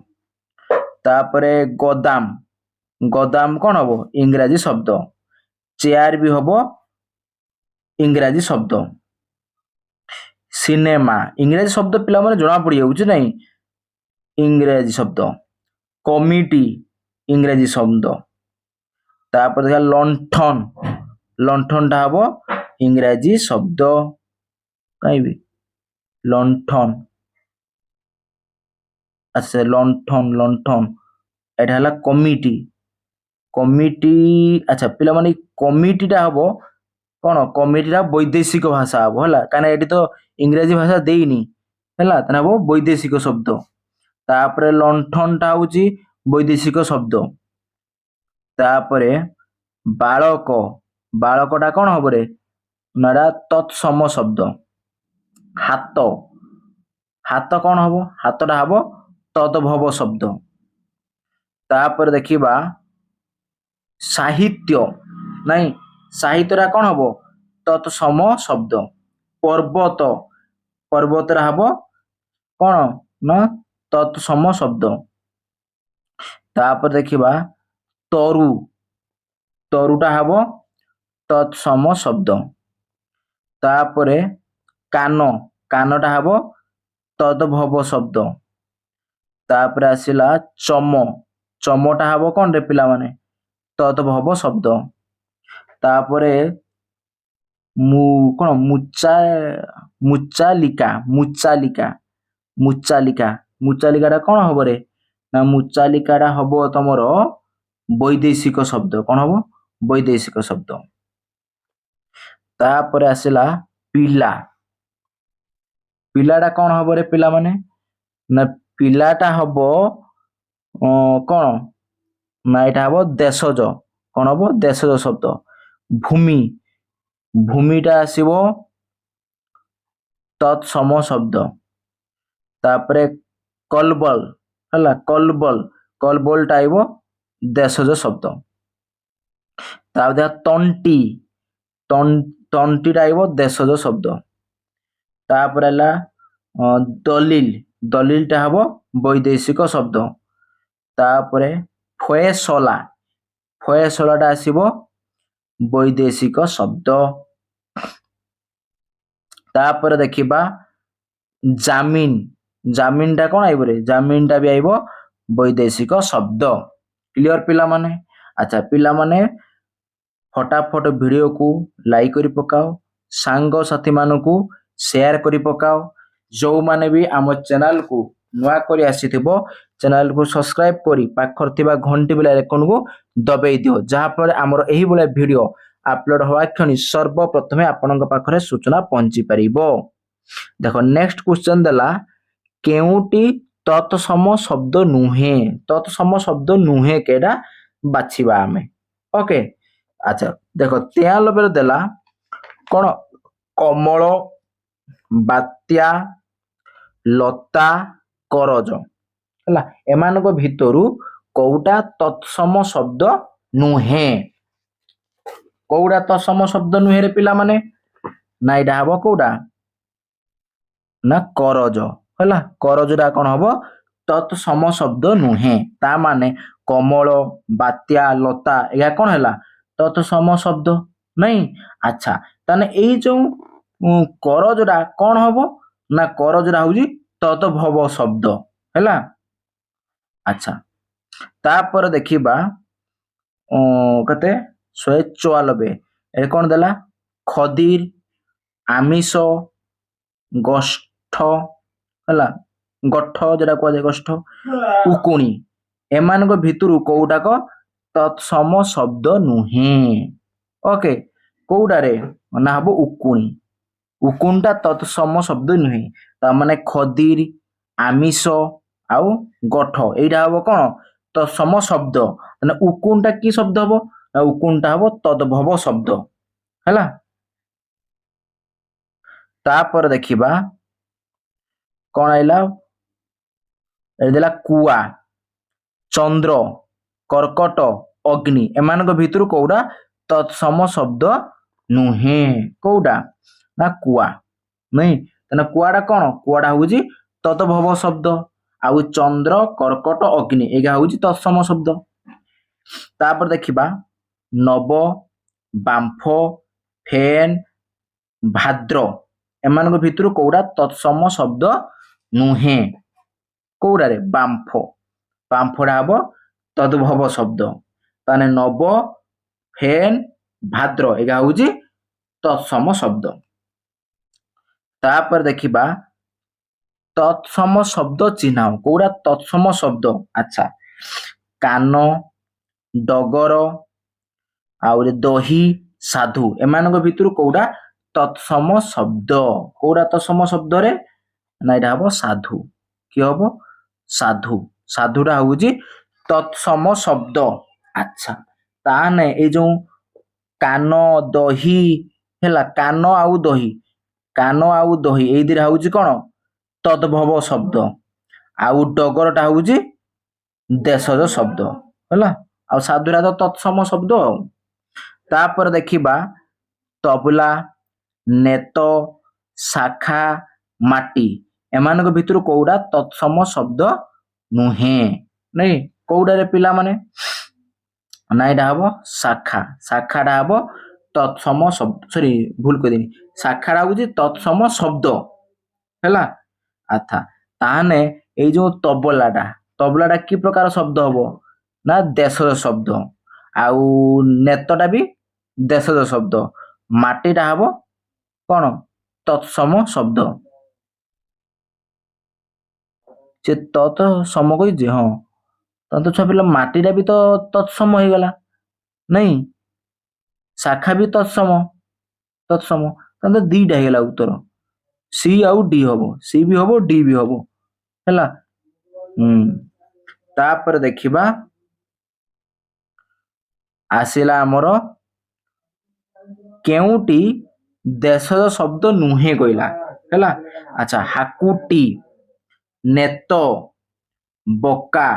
S1: ତାପରେ ଗୋଦାମ ଗୋଦାମ କଣ ହବ ଇଂରାଜୀ ଶବ୍ଦ ଚେୟାର ବି ହବ ଇଂରାଜୀ ଶବ୍ଦ ସିନେମା ଇଂରାଜୀ ଶବ୍ଦ ପିଲାମାନେ ଜଣା ପଡିଯାଉଛି ନାଇଁ ଇଂରାଜୀ ଶବ୍ଦ କମିଟି ଇଂରାଜୀ ଶବ୍ଦ ତାପରେ ଦେଖିବା ଲଣ୍ଠନ ଲଣ୍ଠନଟା ହବ ଇଂରାଜୀ ଶବ୍ଦ କାହିଁକି ଲଣ୍ଠନ ଆଚ୍ଛା ଲଣ୍ଠନ ଲଣ୍ଠନ ଏଇଟା ହେଲା କମିଟି କମିଟି ଆଚ୍ଛା ପିଲାମାନେ କମିଟିଟା ହବ କଣ କମିଟିଟା ବୈଦେଶିକ ଭାଷା ହବ ହେଲା କାହିଁକିନା ଏଠି ତ ଇଂରାଜୀ ଭାଷା ଦେଇନି ହେଲା ତାହେଲେ ହବ ବୈଦେଶିକ ଶବ୍ଦ ତାପରେ ଲଣ୍ଠନଟା ହଉଛି ବୈଦେଶିକ ଶବ୍ଦ ତାପରେ ବାଳକ ବାଳକଟା କଣ ହବ ରେ ନା ତତ୍ସମ ଶବ୍ଦ ହାତ ହାତ କଣ ହବ ହାତଟା ହବ ତଦ୍ଭବ ଶବ୍ଦ ତାପରେ ଦେଖିବା ସାହିତ୍ୟ ନାଇଁ ସାହିତ୍ୟଟା କଣ ହବ ତତ୍ସମ ଶବ୍ଦ ପର୍ବତ ପର୍ବତଟା ହବ କଣ ନା ତତ୍ସମ ଶବ୍ଦ ତାପରେ ଦେଖିବା ତରୁ ତରୁଟା ହବ ତତ୍ସମ ଶବ୍ଦ ତାପରେ କାନ କାନଟା ହବ ତଦ୍ଭବ ଶବ୍ଦ ତାପରେ ଆସିଲା ଚମ ଚମଟା ହବ କଣ ରେ ପିଲାମାନେ ତଦ୍ଭବ ଶବ୍ଦ ତାପରେ କଣ ମୁଚାଲିକା ମୁଚାଲିକା ମୁଚାଲିକା ମୁଚାଲିକାଟା କଣ ହବ ରେ ନା ମୁଚାଲିକାଟା ହବ ତମର ବୈଦେଶିକ ଶବ୍ଦ କଣ ହବ ବୈଦେଶିକ ଶବ୍ଦ तापर आसला पिला पिलाटा कौन हम रे पिला माने ना पिलाटा हम कौन ना यहाँ हम देशज कौन हम देशज शब्द भूमि भूमिटा आसब तत्सम शब्द तापरे कलबल है कलबल कलबलटा आइब देशज शब्द तापर तंटी तंटीटा आइब देशज शब्द तापर है दलिल दलिलटा हम वैदेशिक शब्द तापर फयसला फयसलाटा आसब वैदेशिक शब्द तापर देखिबा जामिन जामिनटा कौन आइब रे जामिनटा भी आइब वैदेशिक शब्द क्लियर पिला माने अच्छा पिला माने फटाफट वीडियो को लाइक करी पकाओ सांग साथी मानकू शेयर करी पकाओ जो माने भी आम चैनल को नुआ करी आसीथिबो चैनल को सब्सक्राइब करी पाखर थिबा घंटी बेल आइकन को दबाई दियो जहाँ फल आमर एही बेले वीडियो अपलोड हवा क्षणी सर्वप्रथमे आपनक पाखरे सूचना पहुंची परिबो देखो नेक्स्ट क्वेश्चन देला केउटी तत्सम शब्द नुहे तत्सम शब्द नुहे केडा बाछिबा आमे ओके अच्छा देखो 93 देला कौन कमल बात्या लता करज है एमान भितरु कौटा तत्सम शब्द नुहे कौटा तत्सम शब्द नुहे रे पिला माने ना इडा हबो कौटा ना करज है करजटा कौन हम तत्सम शब्द नुहे ता माने कमल बात्या लता या कौन है तत्सम शब्द नहीं अच्छा ताने एई जो करजटा कौन हम ना करजटा हूँ तत्भव शब्द है अच्छा तापर देखिबा कते 194 ए कौन देला खदीर आमिष गोष्ठ है गठ जेटा कह जाए गोष्ठ उकुणी एमान भितरु कौटाक तत्सम शब्द नुहे ओके कौटारे ना हम उकुणी उकुणटा तत्सम शब्द नुहे ता माने खदीर आमिष आउ गठ एटा हम कौन तत्सम शब्द उकुणटा की शब्द हम उकुणटा हम तद्भव शब्द है तापर देखिबा कौन आइला देला कुआ चंद्र कर्कट अग्नि एमान भितर कौड़ा तत्सम शब्द नुहे कौड़ा ना कुआ नहीं तेना कुआटा कौन कुआटा हूँ तद्भव शब्द आउ चंद्र कर्कट अग्नि एगा हूँ तत्सम शब्द तापर देखिबा नव बांफ फेन भाद्र एमान भितर कौड़ा तत्सम शब्द नुहे कौड़ा रे बांफ बांफटा हम तद्भव शब्द ताने नव फेन भाद्र एगा हूँ तत्सम शब्द तापर देखिबा तत्सम शब्द चिन्ह कौड़ा तत्सम शब्द अच्छा कान डगर आउरे दही साधु एमान भितर कौड़ा तत्सम शब्द कौड़ा तत्सम शब्द रे ना इटा हम साधु कि हम साधु साधुटा हूँ तत्सम शब्द अच्छा ताने ए जो कान दही है कान आउ दही ए दिरा हूँ कौन तद्भव शब्द आउ डगरटा हूँ देशज शब्द है आ साधुरा तो तत्सम शब्द तापर देखिबा तबला नेत शाखा माटी एमान भितर कौड़ा तत्सम शब्द नुहे नहीं कौड़ा रे पिला माने ना इटा हम शाखा शाखाटा हम तत्सम शब्द सॉरी भूल कर देनी शाखाटा हूँ तत्सम शब्द है अच्छा ताने ए जो तबलाटा कि प्रकार शब्द हम ना देशज शब्द आउ नेतटा भी देशज शब्द माटीटा हम कौन तत्सम शब्द से तत्सम कही हाँ तो छुआ पिला माटीटा भी तो तत्सम हो गला नहीं शाखा भी तत्सम ତତ୍ସମ। ତାହେଲେ ଦିଟା ହେଇଗଲା ଉତ୍ତର, ସି ଆଉ ଡି ହବ, ସି ବି ହବ ଡି ବି ହବ ହେଲା। ତାପରେ ଦେଖିବା ଆସିଲା ଆମର କେଉଁଟି ଦେଶଜ ଶବ୍ଦ ନୁହେଁ କହିଲା ହେଲା। ଆଚ୍ଛା, ହାକୁଟି, ନେତ, ବକା,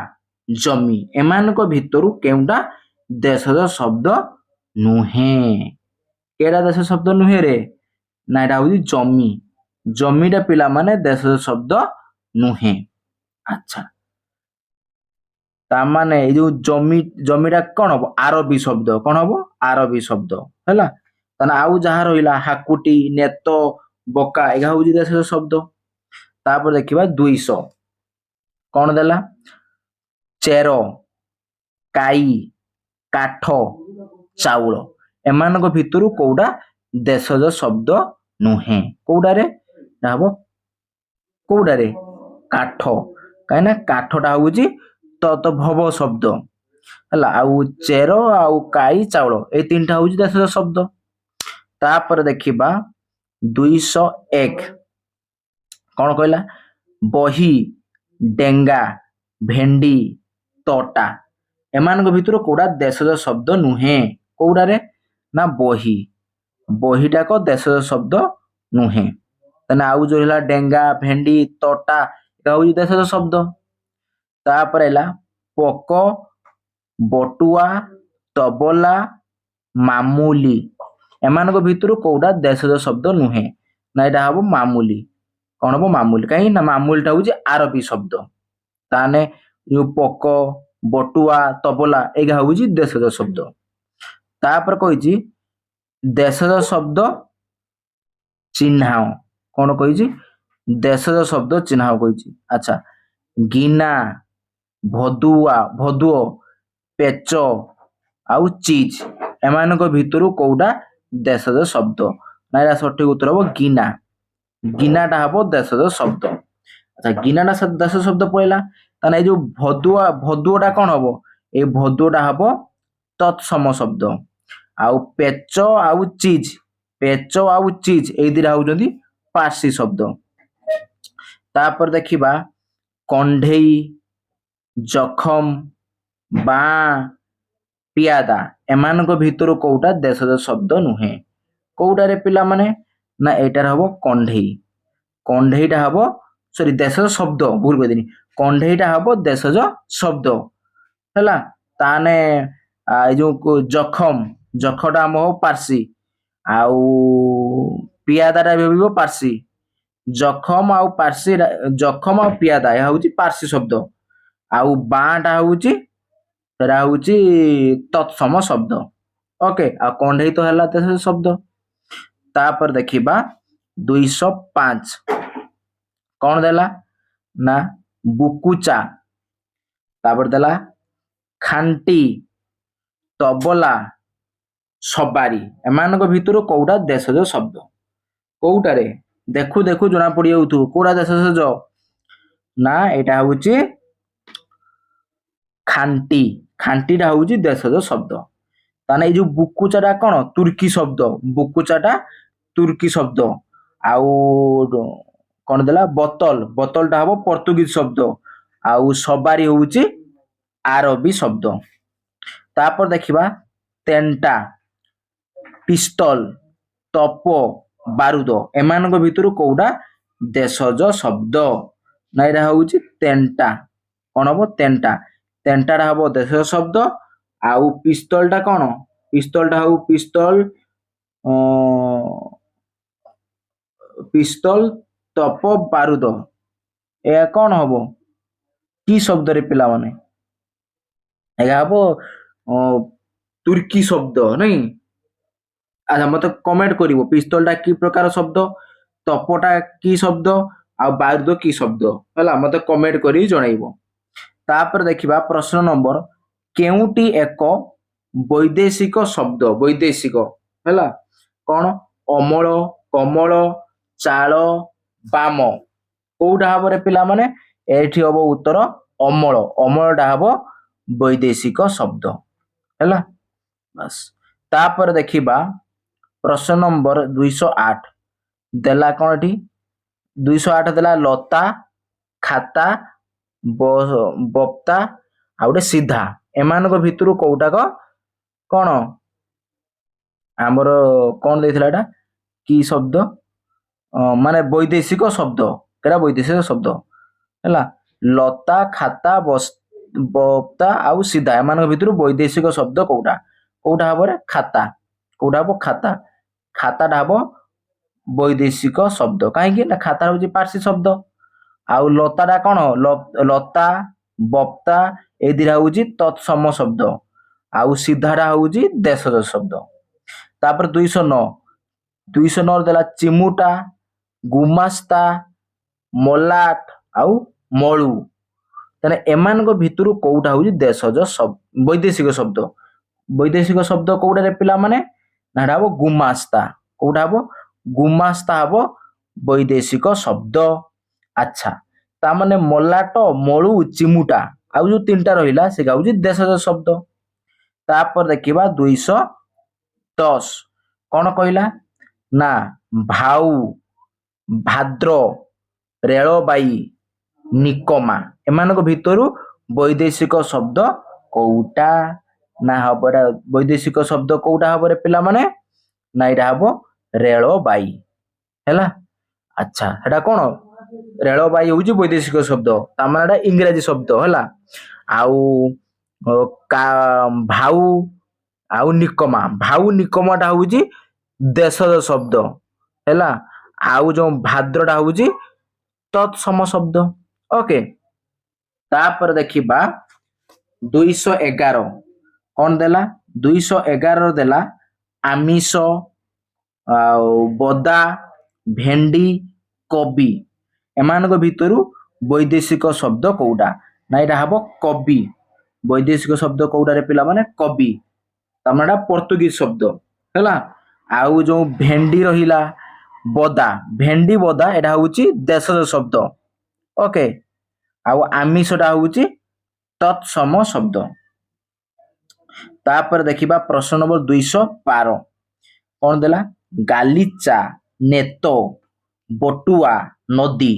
S1: ଜମି ଏମାନଙ୍କ ଭିତରୁ କେଉଁଟା ଦେଶଜ ଶବ୍ଦ ନୁହେଁ? କେଟା ଦେଶ ଶବ୍ଦ ନୁହେଁ ରେ? ନା ଏଟା ହଉଛି ଜମି। ଜମିଟା ପିଲାମାନେ ଦେଶଜ ଶବ୍ଦ ନୁହେଁ। ଆଚ୍ଛା, ତାମାନେ ଏଇ ଯୋଉ ଜମିଟା କଣ ହବ? ଆରବୀ ଶବ୍ଦ। କଣ ହବ? ଆରବୀ ଶବ୍ଦ ହେଲା। ତାହେଲେ ଆଉ ଯାହା ରହିଲା ହାକୁଟି, ନେତ, ବକା ଏହା ହଉଛି ଦେଶଜ ଶବ୍ଦ। ତାପରେ ଦେଖିବା 200 କଣ ଦେଲା? ଚେର, କାଇ, କାଠ, ଚାଉଳ ଏମାନଙ୍କ ଭିତରୁ କୋଉଟା ଦେଶଜ ଶବ୍ଦ ନୁହେଁ? କୋଉଟାରେ ହବ? କୋଉଟାରେ? କାଠ। କାହିଁକି ନା କାଠଟା ହଉଛି ତତଭବ ଶବ୍ଦ ହେଲା। ଆଉ ଚେର ଆଉ କାଇ, ଚାଉଳ ଏଇ ତିନିଟା ହଉଛି ଦେଶଜ ଶବ୍ଦ। ତାପରେ ଦେଖିବା 201 କଣ କହିଲା? ବହି, ଡେଙ୍ଗା, ଭେଣ୍ଡି, ତଟା ଏମାନଙ୍କ ଭିତରୁ କୋଉଟା ଦେଶଜ ଶବ୍ଦ ନୁହେଁ? କୋଉଟାରେ? ନା ବହି। ବହିଟାକ ଦେଶଜ ଶବ୍ଦ ନୁହେଁ। ତାହେଲେ ଆଉ ଯୋଉ ହେଲା ଡେଙ୍ଗା, ଭେଣ୍ଡି, ତଟା এটা ହଉଛି ଦେଶଜ ଶବ୍ଦ। ତାପରେ ହେଲା ପୋକ, ବଟୁଆ, ତବଲା, ମାମୁଲି ଏମାନଙ୍କ ଭିତରୁ କୋଉଟା ଦେଶଜ ଶବ୍ଦ ନୁହେଁ? ନା ଏଟା ହବ ମାମୁଲି। କଣ ହବ? ମାମୁଲି। କାହିଁକି ନା ମାମୁଲିଟା ହଉଛି ଆରବୀ ଶବ୍ଦ। ତାହେଲେ ଯୋଉ ପୋକ, ବଟୁଆ, ତବଲା ଏଇଟା ହଉଛି ଦେଶଜ ଶବ୍ଦ। ତାପରେ କହିଛି ଦେଶଜ ଶବ୍ଦ ଚିହ୍ନାଅ। କଣ କହିଛି? ଦେଶଜ ଶବ୍ଦ ଚିହ୍ନାଅ କହିଛି। ଆଚ୍ଛା, ଗିନା, ଭଦୁଅ, ପେଚ ଆଉ ଚିଜ ଏମାନଙ୍କ ଭିତରୁ କୋଉଟା ଦେଶଜ ଶବ୍ଦ? ନା ଏଟା ସଠିକ ଉତ୍ତର ହବ ଗିନା। ଗିନାଟା ହବ ଦେଶଜ ଶବ୍ଦ। ଆଚ୍ଛା, ଗିନାଟା ଦେଶ ଶବ୍ଦ ପଳେଇଲା। ତାହେଲେ ଏଇ ଯୋଉ ଭଦୁଅଟା କଣ ହବ? ଏଇ ଭଦୁଅଟା ହବ ତତ୍ସମ ଶବ୍ଦ। ଆଉ ପେଚ ଆଉ ଚିଜ ଏଇ ଦିଟା ହଉଛନ୍ତି ପାର୍ସି ଶବ୍ଦ। ତାପରେ ଦେଖିବା କଣ୍ଢେଇ, ଜଖମ, ବାଁ, ପିଆଦା ଏମାନଙ୍କ ଭିତରୁ କୋଉଟା ଦେଶଜ ଶବ୍ଦ ନୁହେଁ? କୋଉଟାରେ ପିଲାମାନେ? ନା ଏଇଟାରେ ହବ କଣ୍ଢେଇ। କଣ୍ଢେଇଟା ହବ ଦେଶଜ ଶବ୍ଦ, ଭୁଲ କହିଦେନି। କଣ୍ଢେଇଟା ହବ ଦେଶଜ ଶବ୍ଦ ହେଲା। ତାହେଲେ ଏଇ ଯୋଉ ଜଖଟା ଆମ ହବ ପାର୍ସି, ଆଉ ପିଆଦାଟା ବି ହବ ପାର୍ସି। ଜଖମ ଆଉ ପିଆଦା ଏହା ହଉଛି ପାର୍ସି ଶବ୍ଦ। ଆଉ ବାଁଟା ହଉଛି ସେଟା ହଉଛି ତତ୍ସମ ଶବ୍ଦ। ଓକେ, ଆଉ କଣ୍ଢେଇ ତ ହେଲା ଦେଶଜ ଶବ୍ଦ। ତାପରେ ଦେଖିବା 205 କଣ ଦେଲା? ନା ବୁକୁଚା, ତାପରେ ଦେଲା ଖାଣ୍ଟି, ତବଲା, ସବାରି ଏମାନଙ୍କ ଭିତରୁ କୋଉଟା ଦେଶଜ ଶବ୍ଦ? କୋଉଟାରେ? ଦେଖୁ ଦେଖୁ ଜଣା ପଡିଯାଉଥିବ କୋଉଟା ଦେଶଜ। ନା ଏଇଟା ହଉଛି ଖାଣ୍ଟି। ଖାଣ୍ଟିଟା ହଉଛି ଦେଶଜ ଶବ୍ଦ। ତାହେଲେ ଏଇ ଯୋଉ ବୁକୁଚାଟା କଣ? ତୁର୍କୀ ଶବ୍ଦ। ବୁକୁଚାଟା ତୁର୍କୀ ଶବ୍ଦ। ଆଉ କଣ ଦେଲା? ବୋତଲଟା ହବ ପର୍ତ୍ତୁଗୀଜ ଶବ୍ଦ। ଆଉ ସବାରି ହଉଛି ଆରବୀ ଶବ୍ଦ। ତାପରେ ଦେଖିବା ତେଣ୍ଟା, ପିସ୍ତଲ, ତପ, ବାରୁଦ ଏମାନଙ୍କ ଭିତରୁ କୋଉଟା ଦେଶଜ ଶବ୍ଦ? ନା ଏଇଟା ହଉଛି ତେଣ୍ଟା। କଣ ହବ? ତେଣ୍ଟା। ତେଣ୍ଟାଟା ହବ ଦେଶଜ ଶବ୍ଦ। ଆଉ ପିସ୍ତଲଟା କଣ? ପିସ୍ତଲଟା ହବ ପିସ୍ତଲ, ତପ, ବାରୁଦ ଏହା କଣ ହବ? କି ଶବ୍ଦରେ ପିଲାମାନେ? ଏହା ହବ ତୁର୍କୀ ଶବ୍ଦ ନାଇଁ। ଆଚ୍ଛା, ମତେ କମେଣ୍ଟ କରିବ ପିସ୍ତଲଟା କି ପ୍ରକାର ଶବ୍ଦ, ତପଟା କି ଶବ୍ଦ, ଆଉ ବାରୁଦ କି ଶବ୍ଦ ହେଲା। ମତେ କମେଣ୍ଟ କରି ଜଣାଇବ। ତାପରେ ଦେଖିବା ପ୍ରଶ୍ନ ନମ୍ବର କେଉଁଟି ଏକ ବୈଦେଶିକ ଶବ୍ଦ? ବୈଦେଶିକ ହେଲା। କଣ? ଅମଳ, କମଳ, ଚାଳ, ବାମ କୋଉଟା ହବରେ ପିଲାମାନେ? ଏଇଠି ହବ ଉତ୍ତର ଅମଳ। ଅମଳଟା ହବ ବୈଦେଶିକ ଶବ୍ଦ ହେଲା। ବାସ୍। ତାପରେ ଦେଖିବା प्रश्न नंबर 208 देला कौन एठी 208 देला लता खाता बप्ता आ गोटे सीधा एमानक भितरु कोउटाक कौन आमर कौन देथिला एटा की शब्द माने वैदेशिक शब्द केटा वैदेशिक शब्द हैला लता खाता बप्ता आउ सीधा एमानक भितरु वैदेशिक शब्द कोउटा कोउटा हबो रे खाता कोउटा हबो खाता खाताटा हबो वैदेशिक शब्द कहीं ना खाता हूँ पार्सी शब्द आउ लताटा कौन लता बप्ता ए दिरा हूँ तत्सम शब्द आउ सीधाटा हूँ देशज शब्द तापर 209 देला चिमुटा गुमास्ता मलाट आउ मळु ताने एमानक भितरु कोउटा हूँ देशज शब्द वैदेशिक शब्द कोउटा रे पिला माने नाडा हबो गुमास्ता कोउटा हबो गुमास्ता हबो वैदेशिक शब्द अच्छा ता माने मलाट मळु चिमुटा आउ जो तीनटा रहिला से गाउजी देशज शब्द तापर देखिबा 210 कौन कहला ना भाऊ भाद्र रेलबाई निकमा एमानक भितरु वैदेशिक शब्द कोउटा ना हबरा वैदेशिक शब्द कोउटा हबरे पिला माने ना इटा हबो रेलबाई हैला अच्छा हेटा कोन रेलबाई होउची वैदेशिक शब्द ता माने एटा इंग्रजी शब्द हैला आउ का भाऊ आउ निकमाटा होउची देशज शब्द हैला आउ जो भाद्रटा होउची तत्सम शब्द ओके तापर देखिबा 211 कौन देला 211 देला आमिष बदा भेंडी कबी एमानक भितरु वैदेशिक शब्द कोउटा ना इटा हबो कबी वैदेशिक शब्द कोउटा रे पिला माने कबी तमरा पोर्तुगीज शब्द हैला आउ जो भेंडी रहिला भेंडी बदा एटा होउची देशज शब्द ओके आउ आमिषटा होउची तत्सम शब्द तापर देखिबा प्रश्न नंबर 212 कौन देला गालीचा नेतो बटुआ नदी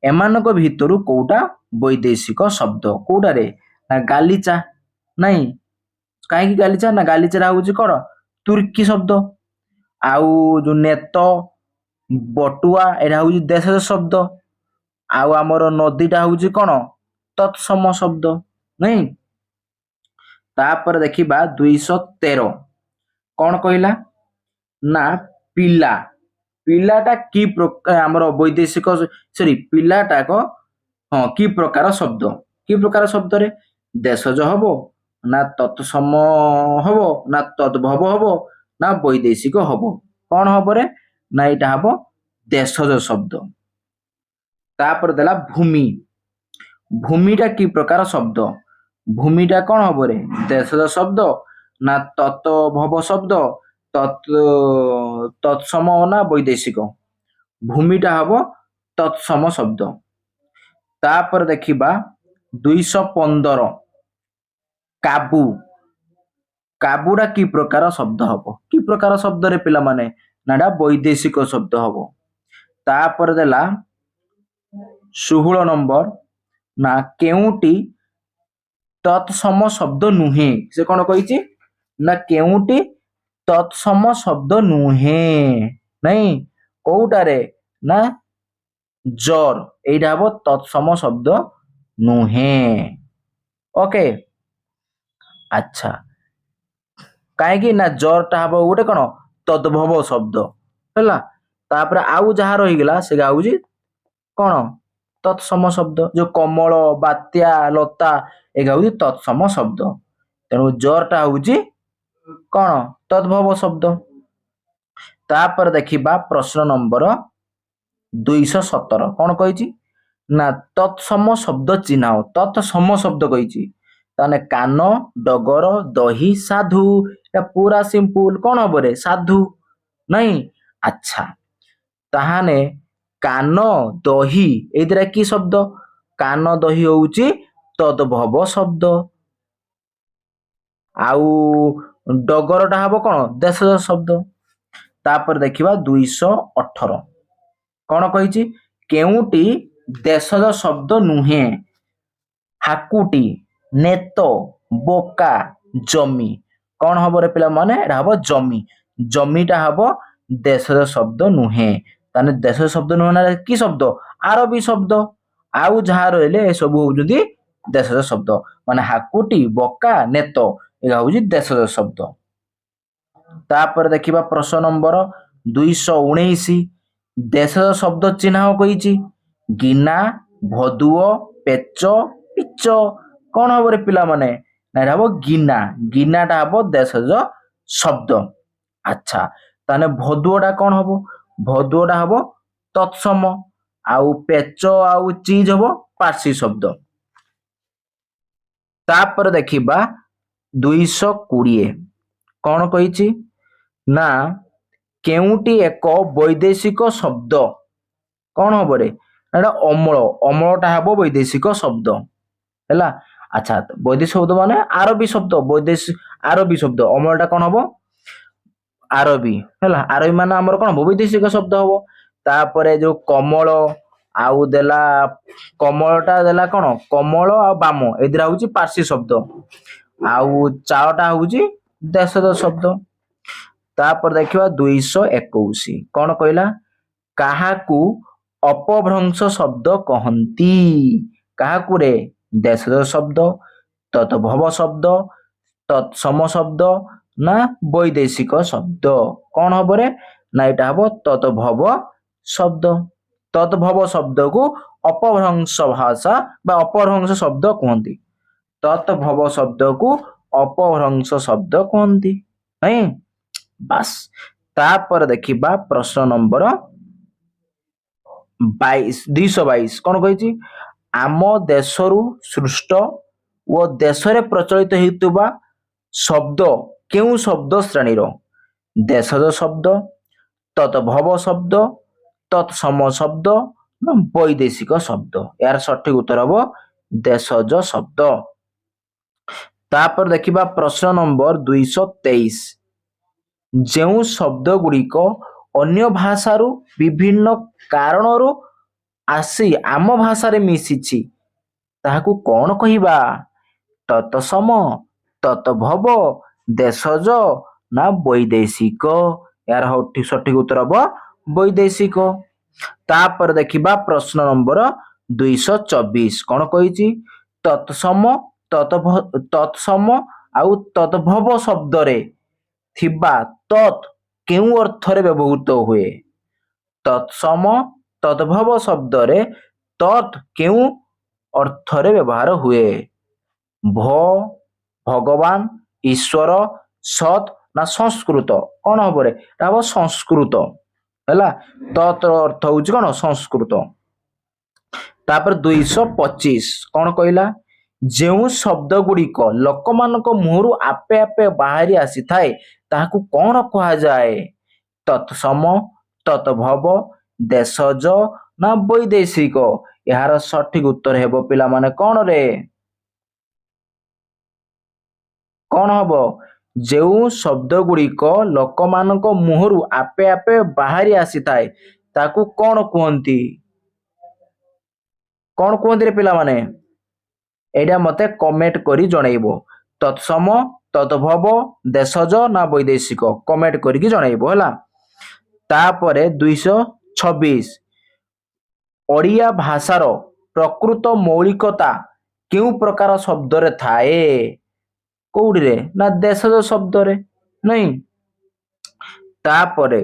S1: एमानक भितरु कोउटा वैदेशिक शब्द कोउटा रे ना गालीचा नहीं काहे गालीचा ना गालीचा होउची कोन तुर्की शब्द आउ जो नेतो बटुआ एटा होउची देशज शब्द आउ हमर नदीटा होउची कोन तत्सम शब्द नहीं तापर देखिबा 213 कौन कहला ना पिलाटा की प्रकार हमर वैदेशिक सॉरी पिलाटा को हाँ की प्रकार शब्द रे देशज हबो ना तत्सम हबो ना तद्भव हबो ना वैदेशिक हबो कौन हबो रे ना इटा हबो देशज शब्द तापर देला भूमिटा की प्रकार शब्द भूमिटा कौन हबो रे देशज शब्द ना तत्भव शब्द तत्सम ना वैदेशिक भूमिटा हबो तत्सम शब्द तापर देखिबा 215 काबुटा की प्रकार शब्द हबो की प्रकार शब्द रे पिला माने नाडा वैदेशिक शब्द हबो तापर देला 16 नंबर ना केउटी तत्सम शब्द नुहे से कौन कही ना केउटी तत्सम शब्द नुहे नहीं कोउटारे ना जर एटा हबो तत्सम शब्द नुहे ओके अच्छा काहे ना जरटा हबो गोटे कोन तद्भव शब्द हैला तापर आउ जहा रही गेला से गाउजी कोन तत्सम शब्द जो कमल बात्या लता ए गाउजी तत्सम शब्द तेणु जरटा होउची कोन तद्भव शब्द तापर देखिबा प्रश्न नंबर 217 कौन कही ना तत्सम शब्द चिन्हाओ तत्सम शब्द कही ताने कान डगर दही साधु या पूरा सिंपल कौन हम रे साधु नहीं अच्छा ताहाने कान दही एदिरा की शब्द कान दही होउची तद्भव शब्द आउ डगरटा हबो कोन देशज शब्द तापर देखिबा 218 कौन कही केउटी देशज शब्द नुहे हाकुटी नेतो बोका जमी कौन हम रे पिला माने एटा हम जमी जमीटा हम देशज शब्द नुहे ताने देशज शब्द नुहे ना की शब्द आरबी शब्द आउ जहा रहले ए सब होउजदी देशज शब्द माने हाकुटी बोका नेतो एगा होउजी देशज शब्द तापर देखिबा प्रश्न नंबर 219 देशज शब्द चिन्ह कही गिना भदुओ पेच पिच कौन हम रे पिला माने ना हम गिना गिनाटा हम देशज शब्द अच्छा ताने भदुओटा कौन हम भदुओटा हम तत्सम आउ पेच आउ चीज हम पार्सी शब्द तापर देखिबा 220 कौन कही ना केउटी एक वैदेशिक शब्द कौन हम रे एटा अमल अमलटा हम वैदेशिक शब्द हैला अच्छा वैदेशिक शब्द माने आरबी शब्द वैदेशिक आरबी शब्द अमलटा कौन हम आरबी हैला आरबी माने हमर कौन वैदेशिक शब्द हम तापरे जो कमल आउ देला कमलटा देला कौन कमल आ बाम एदिरा होउची पार्सी शब्द आउ चाळटा होउची देशज शब्द तापर देखिबा 221 कौन कहला काहाकू अपभ्रंश शब्द कहंती काहाकू रे देशज शब्द तत्भव शब्द तत्सम शब्द ना वैदेशिक शब्द कौन हम रे ना एटा हम तत्भव शब्द तत्भव शब्द को अपभ्रंश भाषा बा अपभ्रंश शब्द कहंती तत्भव शब्द को अपभ्रंश शब्द कहंती नहीं बस तापर देखिबा प्रश्न नंबर 222 कौन कही आम देशरु सृष्ट ओ देशरे प्रचलित हेतुबा शब्द केउ शब्द श्रेणीर देशज शब्द तत्भव शब्द तत्सम शब्द ना वैदेशिक शब्द यार सठिक उत्तर हम देशज शब्द तापर देखिबा प्रश्न नंबर 223 जेउ शब्द गुड़िक अन्य भाषारु विभिन्न कारणरू आसी आम भाषा रे मिसिछि ताहाकू कौन कहिबा तत्सम तत्भव देशज ना वैदेशिक यार सठिक उत्तर हम वैदेशिक तापर देखिबा प्रश्न नंबर 224 कौन कही तत्सम तत्सम आउ तत्भव शब्द रे थिबा तत् केउ अर्थ रे व्यवहृत हुए तत्सम तद्भव शब्द रे तत् केउ अर्थ रे व्यवहार हुए भगवान ईश्वर सत ना संस्कृत कौन हम रे हम संस्कृत हैला तत् अर्थ होउची कौन संस्कृत तापर 225 कौन कहला जेउ शब्द गुड़िक लोकमानक मुहरु आपे आपे बाहरी आसी थाए ताहाकू कौन कहा जाए तत्सम तत्भव देशज ना वैदेशिक यार सठिक उत्तर हेबो पिला माने कौन रे कौन हबो जेउ शब्द गुड़िक लोकमानक मुहरु आपे आपे बाहरी आसी थाए ताकू कौन कहंती रे पिला माने एडा मते कमेंट करी जणाइबो तत्सम तत्भव देशज ना वैदेशिक कमेंट करी जणाइबो हला तापरे 226 ओडिया भाषार प्रकृत मौलिकता केउ प्रकार शब्द रे थाए कोउडी रे ना देशज शब्द रे नहीं तापरे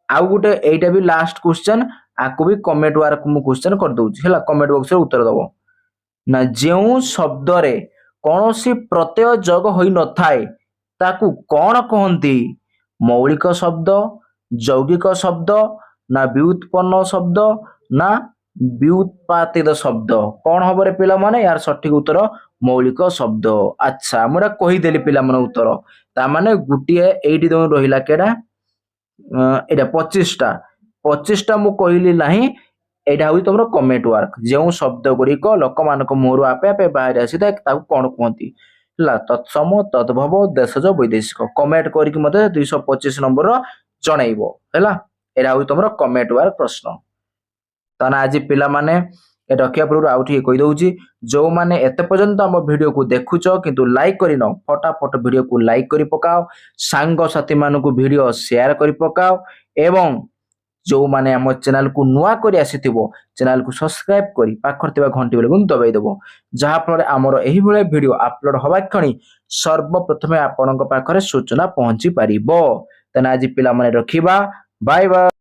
S1: आउ गुटे एटा भी लास्ट क्वेश्चन आको भी कमेंट वार को क्वेश्चन कर दउछि हला कमेंट बॉक्स रे उत्तर दबो ना जेउ शब्द रे कौनसी प्रत्यय जग होई न थाए ताकू कौन कहंती मौलिक शब्द यौगिक शब्द ना व्युत्पन्न शब्द ना व्युत्पादित शब्द कौन हम रे पिला माने यार सठिक उत्तर मौलिक शब्द अच्छा मुरा कहि देली पिला माने उत्तर ता माने गुटिए एठी दो रहिला केडा एटा 25 टा मु कहिली नाही एटा होई तमरो कमेंट वर्क जेउ शब्द गुड़िक लोक मानक मुहरु आपे आपे बाहर आसी ताकू कौन कहंती हला तत्सम तद्भव देशज वैदेशिक कमेंट करिक मते 225 नंबर ଜଣେଇବ ହେଲା। ଏଇଟା ହଉଛି ତମର କମେଣ୍ଟ ୱାର ପ୍ରଶ୍ନ। ତାହେଲେ ଆଜି ପିଲାମାନେ ରଖିବା ପୂର୍ବରୁ ଆଉ ଟିକେ କହିଦଉଛି, ଯୋଉମାନେ ଏତେ ପର୍ଯ୍ୟନ୍ତ ଆମ ଭିଡିଓକୁ ଦେଖୁଛ କିନ୍ତୁ ଲାଇକ୍ କରିନ, ଫଟାଫଟ ଭିଡିଓକୁ ଲାଇକ୍ କରି ପକାଅ, ସାଙ୍ଗସାଥି ମାନଙ୍କୁ ଭିଡିଓ ସେୟାର କରି ପକାଅ ଏବଂ ଯୋଉମାନେ ଆମ ଚ୍ୟାନେଲକୁ ନୂଆ କରି ଆସିଥିବ ଚ୍ୟାନେଲକୁ ସବସ୍କ୍ରାଇବ କରି ପାଖରେ ଥିବା ଘଣ୍ଟି ବେଲକୁ ଦବାଇ ଦେବ, ଯାହାଫଳରେ ଆମର ଏହିଭଳି ଭିଡିଓ ଅପଲୋଡ ହେବା କ୍ଷଣି ସର୍ବପ୍ରଥମେ ଆପଣଙ୍କ ପାଖରେ ସୂଚନା ପହଞ୍ଚି ପାରିବ। ତେଣୁ ଆଜି ପିଲାମାନେ ରଖିବା, ବାଏ ବାଏ।